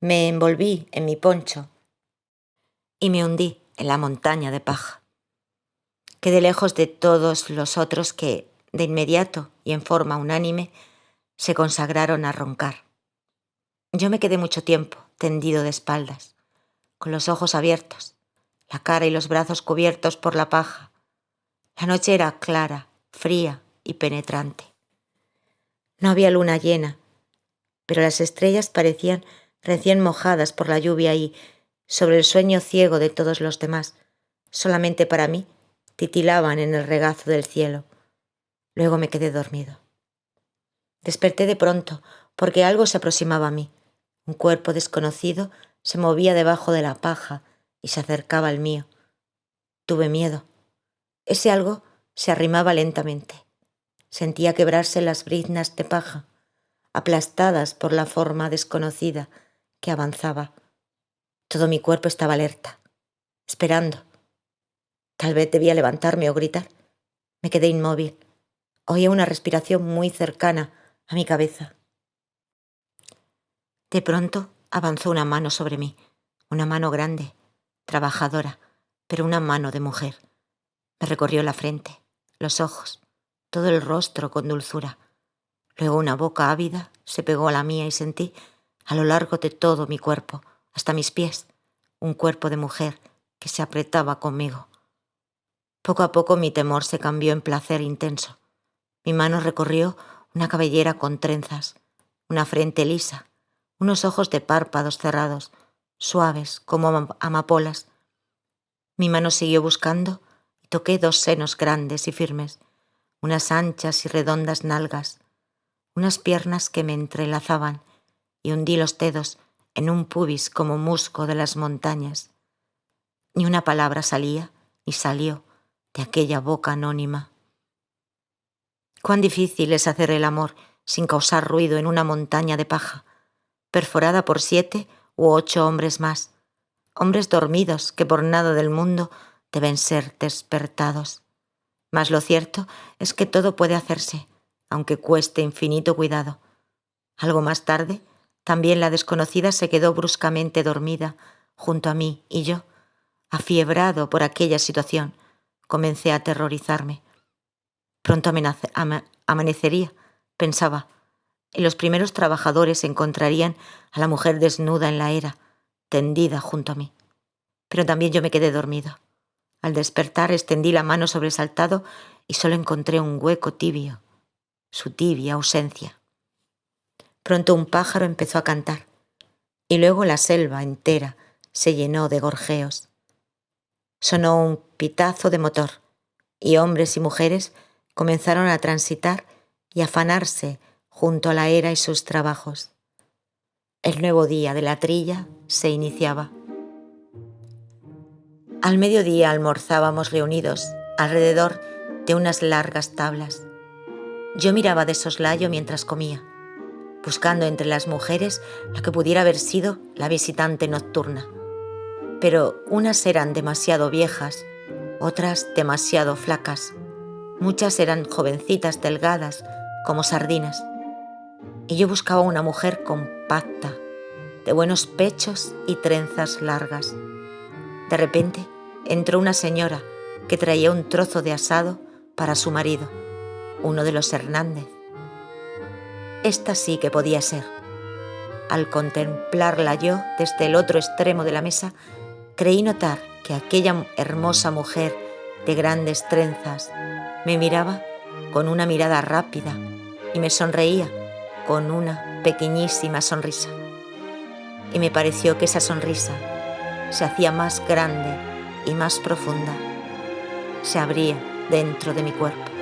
me envolví en mi poncho y me hundí en la montaña de paja. Quedé lejos de todos los otros que, de inmediato y en forma unánime, se consagraron a roncar. Yo me quedé mucho tiempo tendido de espaldas, con los ojos abiertos, la cara y los brazos cubiertos por la paja. La noche era clara, fría y penetrante. No había luna llena, pero las estrellas parecían recién mojadas por la lluvia y, sobre el sueño ciego de todos los demás, solamente para mí, titilaban en el regazo del cielo. Luego me quedé dormido. Desperté de pronto porque algo se aproximaba a mí. Un cuerpo desconocido se movía debajo de la paja y se acercaba al mío. Tuve miedo. Ese algo se arrimaba lentamente. Sentía quebrarse las briznas de paja, aplastadas por la forma desconocida que avanzaba. Todo mi cuerpo estaba alerta, esperando. Tal vez debía levantarme o gritar. Me quedé inmóvil. Oía una respiración muy cercana a mi cabeza. De pronto avanzó una mano sobre mí, una mano grande, trabajadora, pero una mano de mujer. Me recorrió la frente, los ojos, todo el rostro con dulzura. Luego una boca ávida se pegó a la mía y sentí, a lo largo de todo mi cuerpo, hasta mis pies, un cuerpo de mujer que se apretaba conmigo. Poco a poco mi temor se cambió en placer intenso. Mi mano recorrió una cabellera con trenzas, una frente lisa, unos ojos de párpados cerrados, suaves como amapolas. Mi mano siguió buscando y toqué dos senos grandes y firmes, unas anchas y redondas nalgas, unas piernas que me entrelazaban, y hundí los dedos en un pubis como musgo de las montañas. Ni una palabra salía ni salió de aquella boca anónima. Cuán difícil es hacer el amor sin causar ruido en una montaña de paja, perforada por 7 u 8 hombres más, hombres dormidos que por nada del mundo deben ser despertados. Mas lo cierto es que todo puede hacerse, aunque cueste infinito cuidado. Algo más tarde, también la desconocida se quedó bruscamente dormida junto a mí y yo, afiebrado por aquella situación, comencé a aterrorizarme. Pronto amanecería, pensaba, y los primeros trabajadores encontrarían a la mujer desnuda en la era, tendida junto a mí. Pero también yo me quedé dormido. Al despertar extendí la mano sobresaltado y solo encontré un hueco tibio, su tibia ausencia. Pronto un pájaro empezó a cantar y luego la selva entera se llenó de gorjeos. Sonó un pitazo de motor y hombres y mujeres comenzaron a transitar y afanarse junto a la era y sus trabajos. El nuevo día de la trilla se iniciaba. Al mediodía almorzábamos reunidos alrededor de unas largas tablas. Yo miraba de soslayo mientras comía, buscando entre las mujeres la que pudiera haber sido la visitante nocturna. Pero unas eran demasiado viejas, otras demasiado flacas. Muchas eran jovencitas delgadas como sardinas. Y yo buscaba una mujer compacta, de buenos pechos y trenzas largas. De repente entró una señora que traía un trozo de asado para su marido, uno de los Hernández. Esta sí que podía ser. Al contemplarla yo desde el otro extremo de la mesa, creí notar que aquella hermosa mujer de grandes trenzas me miraba con una mirada rápida y me sonreía con una pequeñísima sonrisa. Y me pareció que esa sonrisa se hacía más grande y más profunda, se abría dentro de mi cuerpo.